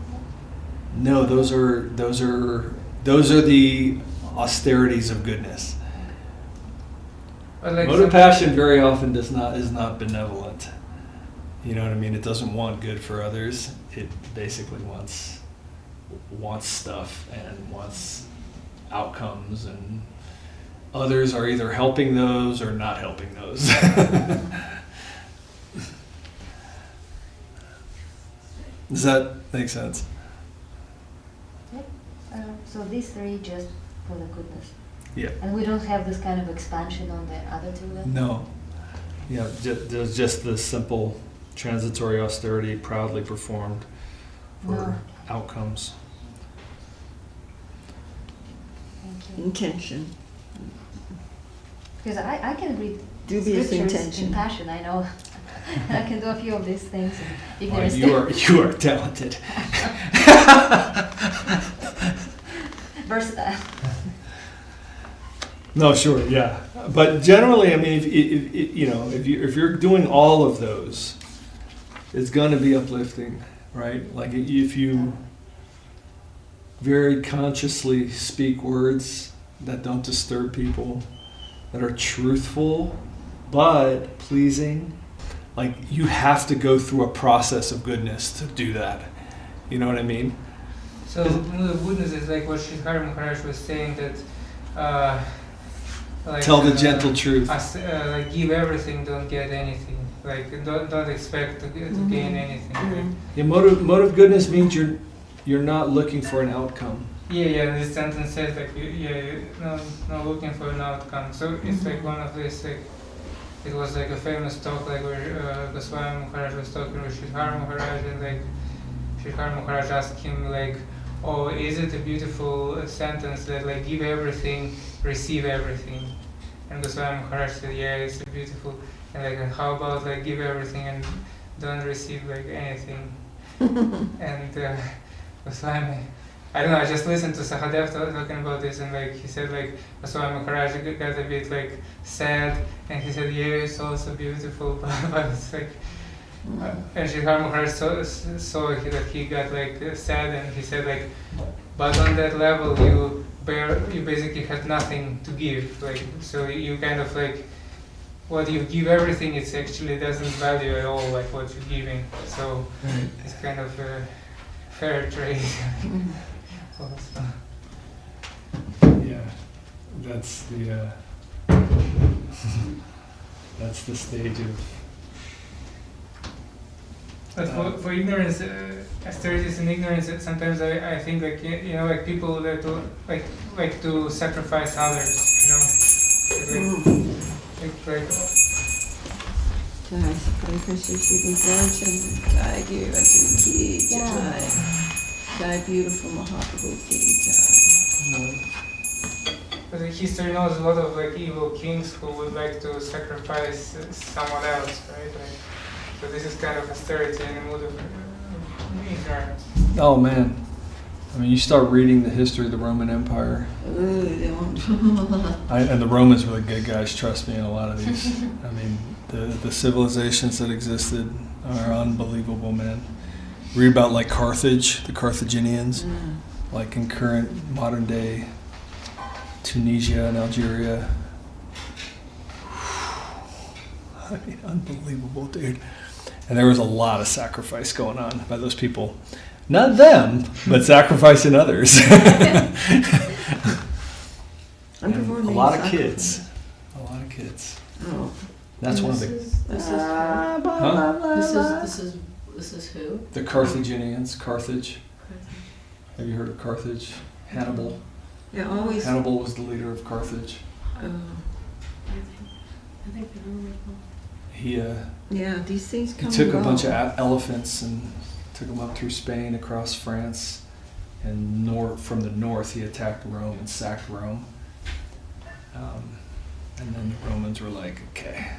Speaker 1: No, those are the austerities of goodness.
Speaker 6: But like
Speaker 1: Mode of
Speaker 6: some-
Speaker 1: passion very often is not benevolent. You know what I mean? It doesn't want good for others. It basically wants stuff and wants outcomes, and others are either helping those or not helping those. Does that make sense?
Speaker 5: So these three just for the goodness.
Speaker 1: Yeah.
Speaker 5: And we don't have this kind of expansion on the other two then?
Speaker 1: No. Yeah, there's just the simple transitory austerity proudly performed for
Speaker 5: No.
Speaker 1: outcomes.
Speaker 5: Thank you.
Speaker 2: Intention.
Speaker 5: Because I can read
Speaker 2: Dubious
Speaker 5: scriptures
Speaker 2: intention.
Speaker 5: in passion, I know. I can do a few of these things.
Speaker 1: Oh,
Speaker 5: Ignorance.
Speaker 1: you are talented.
Speaker 5: Versatile.
Speaker 1: No, sure, yeah. But generally, I mean, if you're doing all of those, it's going to be uplifting, right? Like if you very consciously speak words that don't disturb people, that are truthful but pleasing, like you have to go through a process of goodness to do that. You know what I mean?
Speaker 6: So mood of goodness is like what Srila Maharaj was saying, that like,
Speaker 1: Tell the gentle truth.
Speaker 6: Like give everything, don't get anything. Like don't expect to gain anything. Like,
Speaker 1: Yeah, mode of goodness means you're not looking for an outcome.
Speaker 6: yeah. This sentence says like you're not looking for an outcome. So it's like one of these like. It was like a famous talk, like where Goswami Maharaj was talking with Srila Maharaj, and like Srila Maharaj asked him like, "Oh, is it a beautiful sentence that like give everything, receive everything?" And Goswami Maharaj said, "Yeah, it's beautiful." And like, how about like give everything and don't receive like anything? And Goswami, I don't know, I just listened to Sahadev talking about this, and like he said like Goswami Maharaj got a bit like sad, and he said, "Yeah, it's also beautiful," but it's like, and Srila Maharaj saw that he got like sad, and he said like, but on that level you basically had nothing to give, like so you kind of like what you give everything, it actually doesn't value at all like what you're giving, so it's kind of a fair trade. Also.
Speaker 1: Yeah, that's the stage of.
Speaker 6: But for ignorance, austerities and ignorance, sometimes I think like like people that like to sacrifice others, like
Speaker 2: Jai Sakari Krishna Shri Bhajan Jai Girivati Ki Jai Jai Beautiful Mahaprabhu Ki Jai.
Speaker 6: But the history knows a lot of like evil kings who would like to sacrifice someone else, right? Like, so this is kind of austerity and a mood of These are
Speaker 1: Oh man, I mean, you start reading the history of the Roman Empire,
Speaker 2: They won't.
Speaker 1: and the Romans were the good guys. Trust me, in a lot of these. I mean, the civilizations that existed are unbelievable, man. Read about like Carthage, the Carthaginians, like in current modern day Tunisia and Algeria. I mean, unbelievable, dude. And there was a lot of sacrifice going on by those people. Not them, but sacrificing others. And a lot of kids. A lot of kids.
Speaker 2: Oh.
Speaker 1: That's one of the...
Speaker 3: This is who?
Speaker 1: The Carthaginians, Carthage. Have you heard of Carthage? Hannibal.
Speaker 2: Yeah, always.
Speaker 1: Hannibal was the leader of Carthage.
Speaker 3: I think the Roman.
Speaker 1: He
Speaker 2: Yeah, these things come
Speaker 1: took
Speaker 2: and
Speaker 1: a
Speaker 2: go.
Speaker 1: bunch of elephants and took them up through Spain, across France, and from the north he attacked Rome and sacked Rome. And then the Romans were like, okay.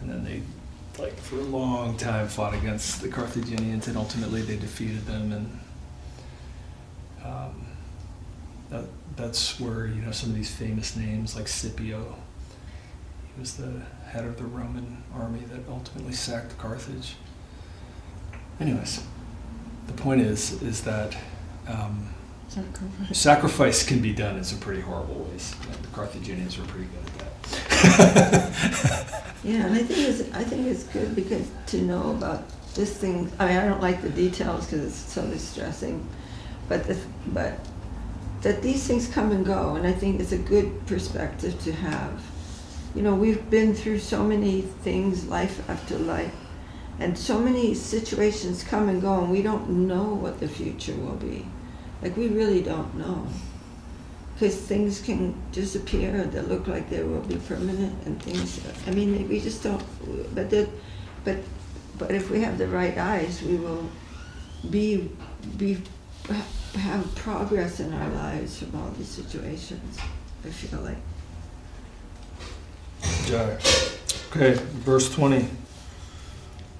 Speaker 1: And then they, like, for a long time fought against the Carthaginians, and ultimately they defeated them. And that's where, you know, some of these famous names like Scipio. He was the head of the Roman army that ultimately sacked Carthage. Anyways, the point is that sacrifice can be done in some pretty horrible ways. The Carthaginians were pretty good at that.
Speaker 2: Yeah, and I think it's good because to know about this thing. I mean, I don't like the details because it's so distressing, but that these things come and go, and I think it's a good perspective to have. You know, we've been through so many things, life after life, and so many situations come and go, and we don't know what the future will be. Like, we really don't know. Because things can disappear that look like they will be permanent, and things, I mean, we just don't, but if we have the right eyes, we will have progress in our lives from all these situations, I feel like.
Speaker 1: Jaya. Okay, verse 20.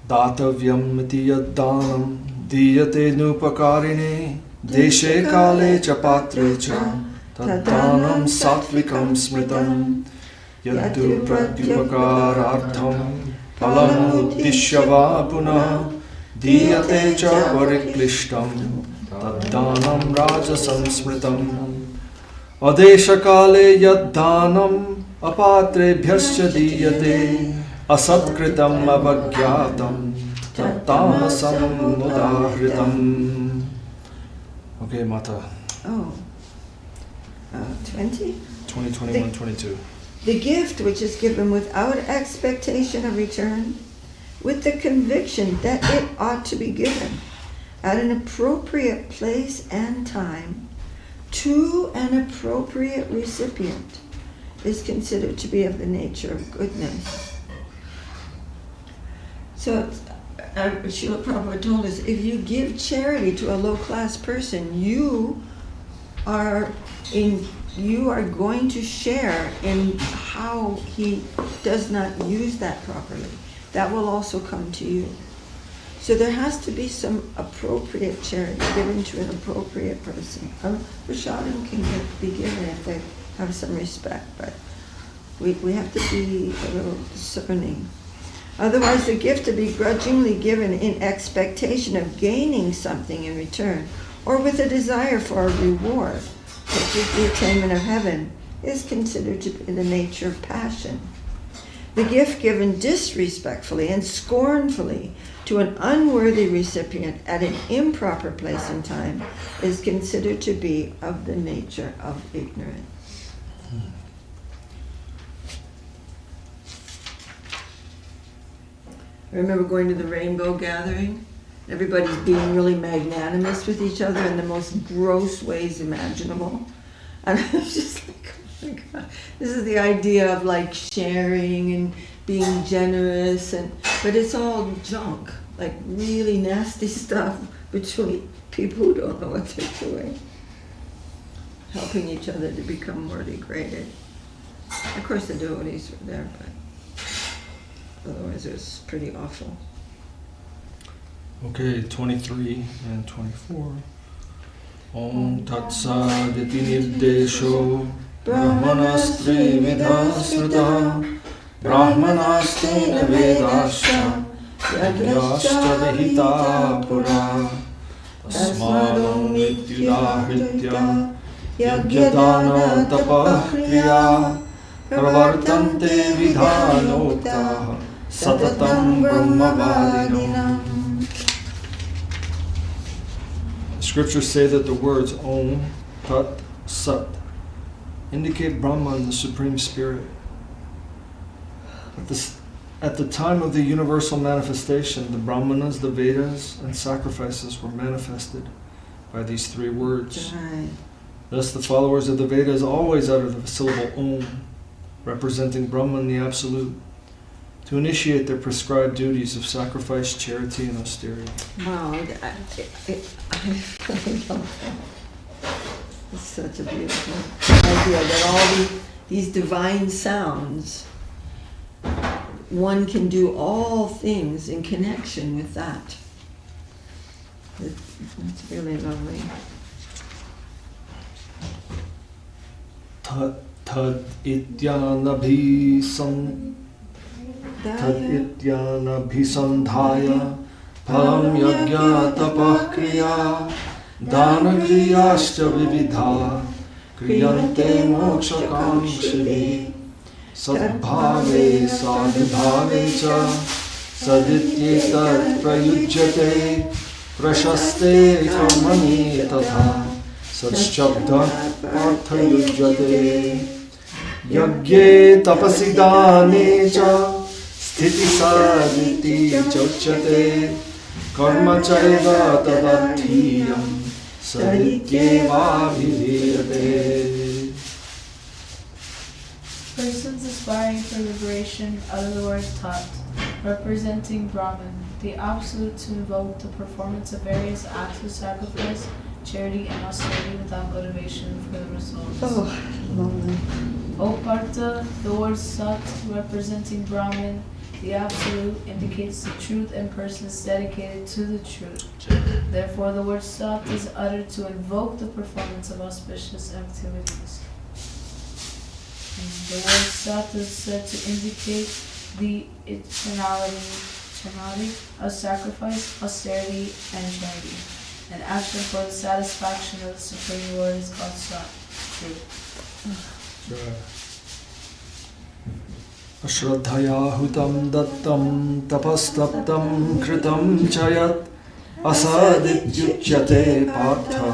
Speaker 1: Datavyam iti yaddanam diyate nupakarine deshe kale cha patre cha taddanam satvikam smritam yaddu pratyupakarartham phalam uddishya va punah diyate cha variklishtam taddanam rajasam smritam adesha kale yaddanam apatrebhyascha diyate asatkritam avagyatam tamasam mudahritam. Okay, Mata.
Speaker 2: Oh, 20?
Speaker 1: 20, 21, 22.
Speaker 2: The gift which is given without expectation of return, with the conviction that it ought to be given at an appropriate place and time to an appropriate recipient, is considered to be of the nature of goodness. So, Srila Prabhupada told us, if you give charity to a low-class person, you are going to share in how he does not use that properly. That will also come to you. So there has to be some appropriate charity given to an appropriate person. Prashadam can be given if they have some respect, but we have to be a little discerning. Otherwise, the gift to be grudgingly given in expectation of gaining something in return, or with a desire for a reward, such as the attainment of heaven, is considered to be the nature of passion. The gift given disrespectfully and scornfully to an unworthy recipient at an improper place and time is considered to be of the nature of ignorance. I remember going to the rainbow gathering. Everybody's being really magnanimous with each other in the most gross ways imaginable. And I was just like, oh my God, this is the idea of like sharing and being generous, but it's all junk, like really nasty stuff between people who don't know what they're doing. Helping each other to become more degraded. Of course the devotees were there, but otherwise it was pretty awful.
Speaker 1: Okay, 23 and 24. Om Tat Saditi Nirdesho Brahmanastri Vidhasruta Brahmanastena Vedascha Yagyascha Vihita Pura Tasmadam Mityudahritya Yagyadana Tapakriya Pravartante Vidhanokta Satatam Brahmavadinam. Scriptures say that the words Om, Tat, Sat indicate Brahman, the Supreme Spirit. At the time of the universal manifestation, the Brahmanas, the Vedas, and sacrifices were manifested by these three words. Thus the followers of the Vedas always utter the syllable Om, representing Brahman, the Absolute, to initiate their prescribed duties of sacrifice, charity, and austerity.
Speaker 2: Wow, I really love that. It's such a beautiful idea that all these divine sounds, one can do all things in connection with that. It's really lovely.
Speaker 1: Tad ityanabhisandhaya phalam yajna tapah kriya dana kriyascha vividha kriyante moksha kamkshivi sadbhave sadbhave cha sadityetat prayujyate prashaste karmani tatha satshabdat parthayujyate Yagye tapasi dane cha sthiti saditi chochate karma chaiva tadarthiyam sadityeva bhivirate.
Speaker 3: Persons aspiring for liberation utter the word Tat, representing Brahman, the Absolute, to invoke the performance of various acts of sacrifice, charity, and austerity without motivation for the results.
Speaker 2: Oh, lovely.
Speaker 3: O Partha, the word Sat, representing Brahman, the Absolute, indicates the truth and persons dedicated to the truth. Therefore, the word Sat is uttered to invoke the performance of auspicious activities. The word Sat is said to indicate the eternality of sacrifice, austerity, and charity. An action for the satisfaction of the Supreme Lord is called Sat, truth.
Speaker 1: Ashraddhaya hutam dattam tapastaptam kritam chayat asadityuchyate partha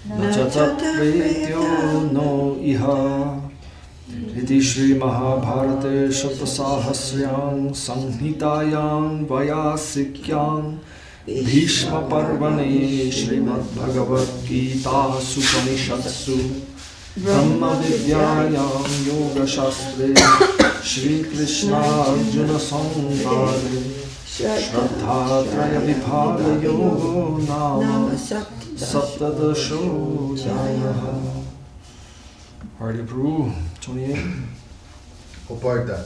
Speaker 1: nachatat pretyo no iha. Iti Shri Mahabharate Shapasahasryang Sanhitayang Vayasikyang Bhishma Parvane Srimad Bhagavad-GITA Supanishatsu Brahma Vidyayam Yoga Shastre Shri Krishna Arjuna Samvade Shraddha Traya Vibhaga Yogo Nama Saptadasho Jaya. Hare Prabhu, 28.
Speaker 4: O Partha,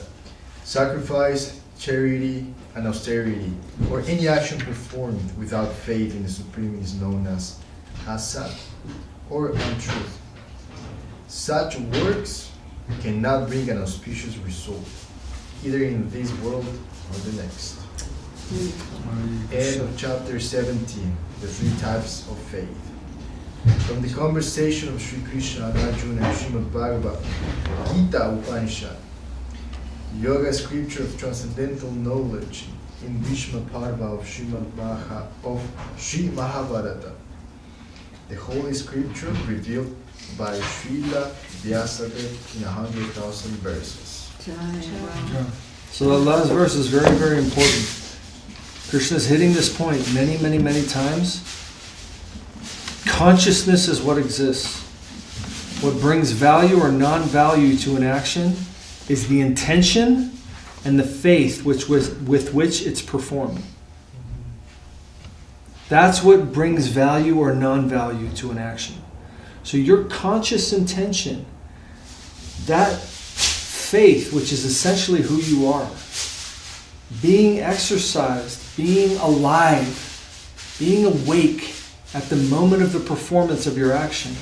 Speaker 4: sacrifice, charity, and austerity, or any action performed without faith in the Supreme is known as asat, or untruth. Such works cannot bring an auspicious result, either in this world or the next. End of chapter 17, the three types of faith. From the conversation of Sri Krishna and Arjuna in SRIMAD BHAGAVAD-GITA Upanishad, Yoga scripture of transcendental knowledge in Bhishma Parva of Sri Mahabharata, the holy scripture revealed by Srila Vyasadeva in 100,000 verses.
Speaker 2: Jaya.
Speaker 1: So the last verse is very, very important. Krishna is hitting this point many, many, many times. Consciousness is what exists. What brings value or non-value to an action is the intention and the faith with which it's performed. That's what brings value or non-value to an action. So your conscious intention, that faith, which is essentially who you are, being exercised, being alive being awake at the moment of the performance of your action,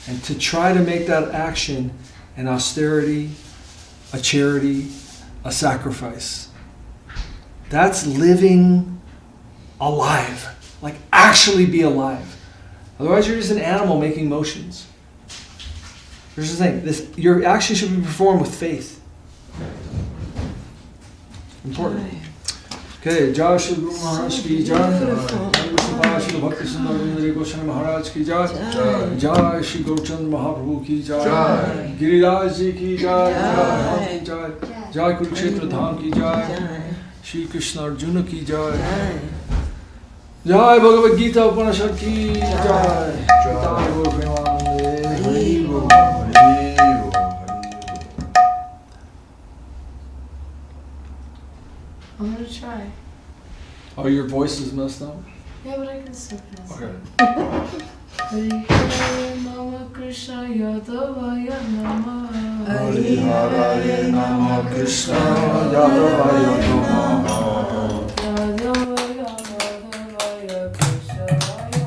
Speaker 1: and to try to make that action an austerity, a charity, a sacrifice. That's living alive. Like actually be alive. Otherwise you're just an animal making motions. Here's the thing, your action should be performed with faith. Important. Okay, Jaya Shri Guru Maharaj ki Jaya. Jaya Shri Bhakti Sundar Goswami Maharaj ki Jaya. Jaya Shri Gauchand Mahaprabhu ki Jaya. Giriraj ji ki Jaya. Jaya Jaya Kurukshetra Dham ki Jaya. Shri Krishna Arjuna ki Jaya. Jaya Bhagavad-Gita Upanishad ki Jaya. Jaya Guru Premanande Hari Bol.
Speaker 3: I'm gonna try.
Speaker 1: Oh, your voice is messed up?
Speaker 3: Yeah, but I can sing this.
Speaker 1: Okay.
Speaker 3: Hari Hare Nama Krishna Yadavaya Nama.
Speaker 1: Hari Hare Nama Krishna Yadavaya Nama.
Speaker 3: Yadavaya Madhavaya Krishnaya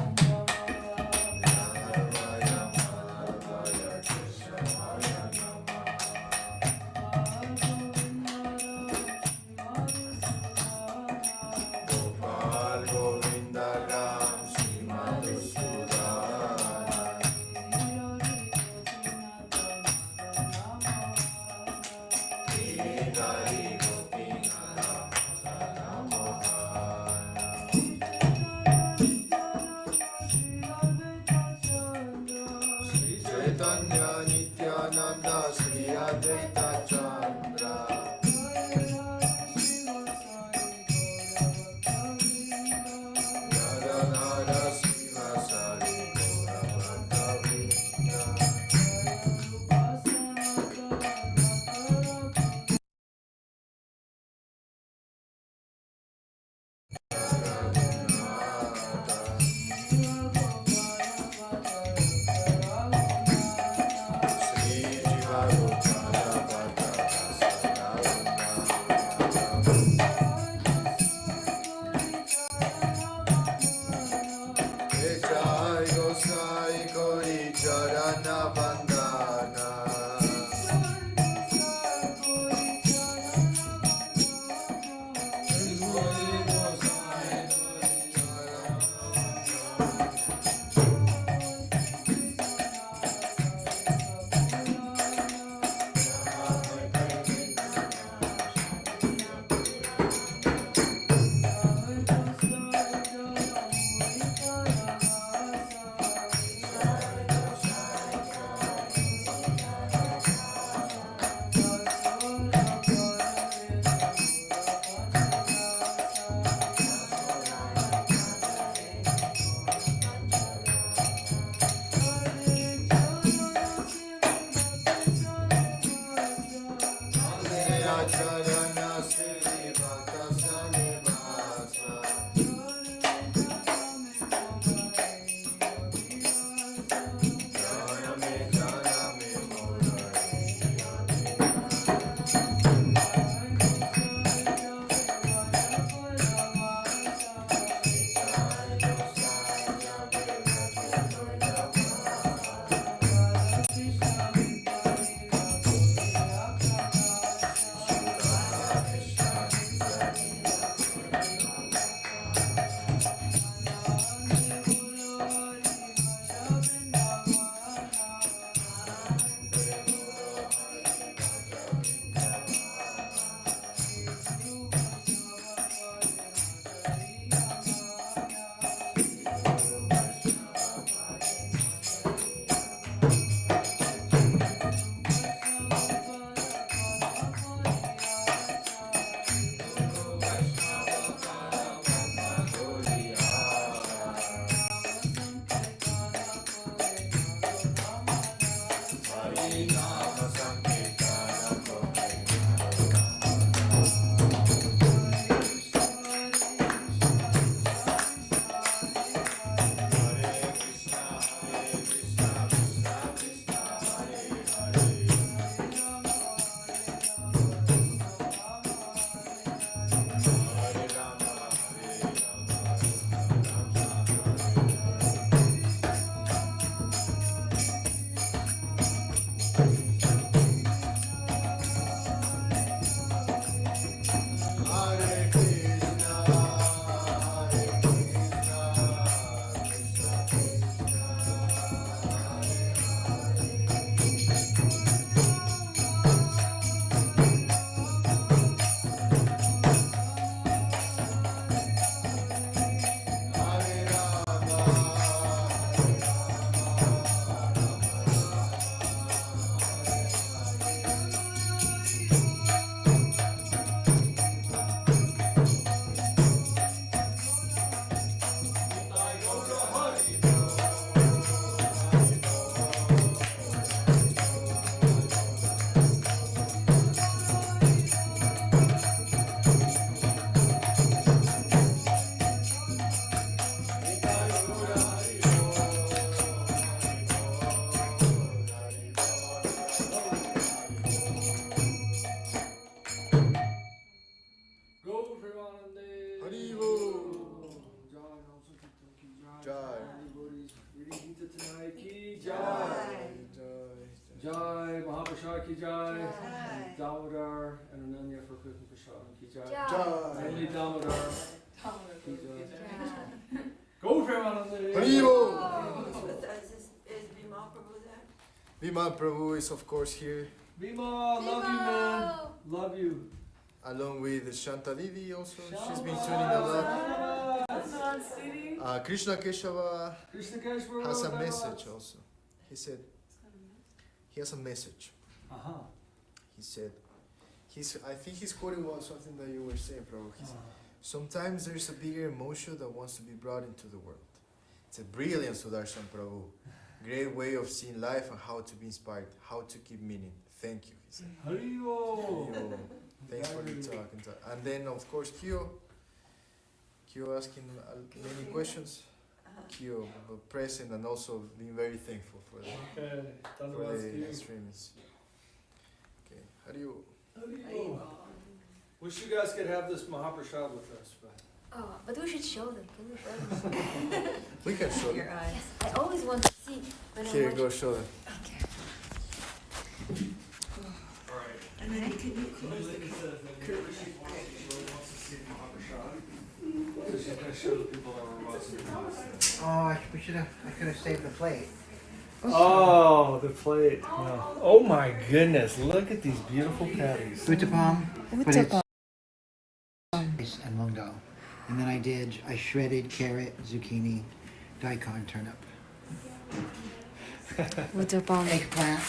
Speaker 1: Premanande.
Speaker 4: Haribo.
Speaker 1: Jai Namsankirtan ki jai.
Speaker 4: Jai.
Speaker 1: Devotees reading Gita tonight ki jai.
Speaker 4: Jai.
Speaker 1: Jai Mahaprasad ki jai.
Speaker 2: Jai.
Speaker 1: Damodar and Ananya for cooking prasadam ki jai.
Speaker 4: Jai.
Speaker 1: Only Damodar ki jai. Go Premanande.
Speaker 4: Haribo.
Speaker 2: With us is Bima Prabhu there?
Speaker 4: Vimal Prabhu is of course here,
Speaker 1: Bima, love you man. Love you.
Speaker 4: along with Shanta Devi also. She's been tuning a lot. Krishna Keshava
Speaker 1: Krishna Keshwara.
Speaker 4: has a message also. He said, he has a message.
Speaker 1: Uh-huh.
Speaker 4: He said, I think he's quoting something that you were saying, Prabhu. He said, sometimes there's a bigger emotion that wants to be brought into the world. It's a brilliant Sudarshan Prabhu. Great way of seeing life and how to be inspired, how to keep meaning. Thank you, he said.
Speaker 1: Haribo.
Speaker 4: Yo, thanks for the talk. And then, of course, Kyo asking many questions. Kyo present and also being very thankful for the,
Speaker 1: Okay.
Speaker 4: for the streams. Okay, how do you?
Speaker 1: Haribo. Wish you guys could have this Mahaprasad with us, but.
Speaker 7: Oh, but we should show them. Can we show them?
Speaker 4: We can show them.
Speaker 2: eyes.
Speaker 7: Yes, I always want to see when
Speaker 4: Here,
Speaker 7: I watch.
Speaker 4: go show them.
Speaker 7: Okay.
Speaker 2: And then can you close the
Speaker 1: She's gonna show the people that were watching the house.
Speaker 8: Oh, I could have saved the plate.
Speaker 1: Oh, the plate. No. Oh my goodness, look at these beautiful patties.
Speaker 8: Uttapam, but it's and mung dal. And then I shredded carrot, zucchini, daikon, turnip,
Speaker 7: Uttapam.
Speaker 8: eggplant,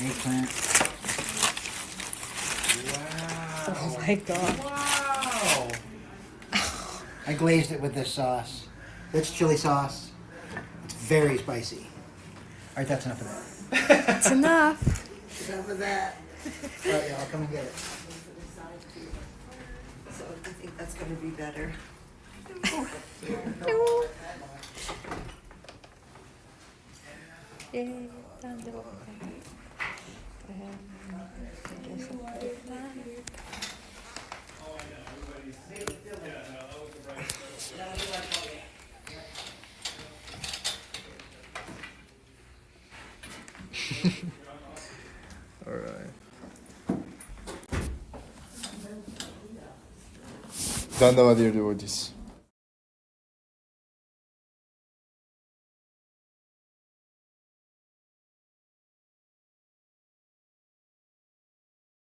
Speaker 8: eggplant.
Speaker 1: Wow.
Speaker 7: Oh my god.
Speaker 1: Wow.
Speaker 8: I glazed it with this sauce. It's chili sauce. It's very spicy. All right, that's enough of that.
Speaker 7: It's enough.
Speaker 8: Enough of that. All right, y'all, come and get it.
Speaker 2: So I think that's gonna be better.
Speaker 7: Yay, Dandavat.
Speaker 4: All right. Dandavat, dear devotees.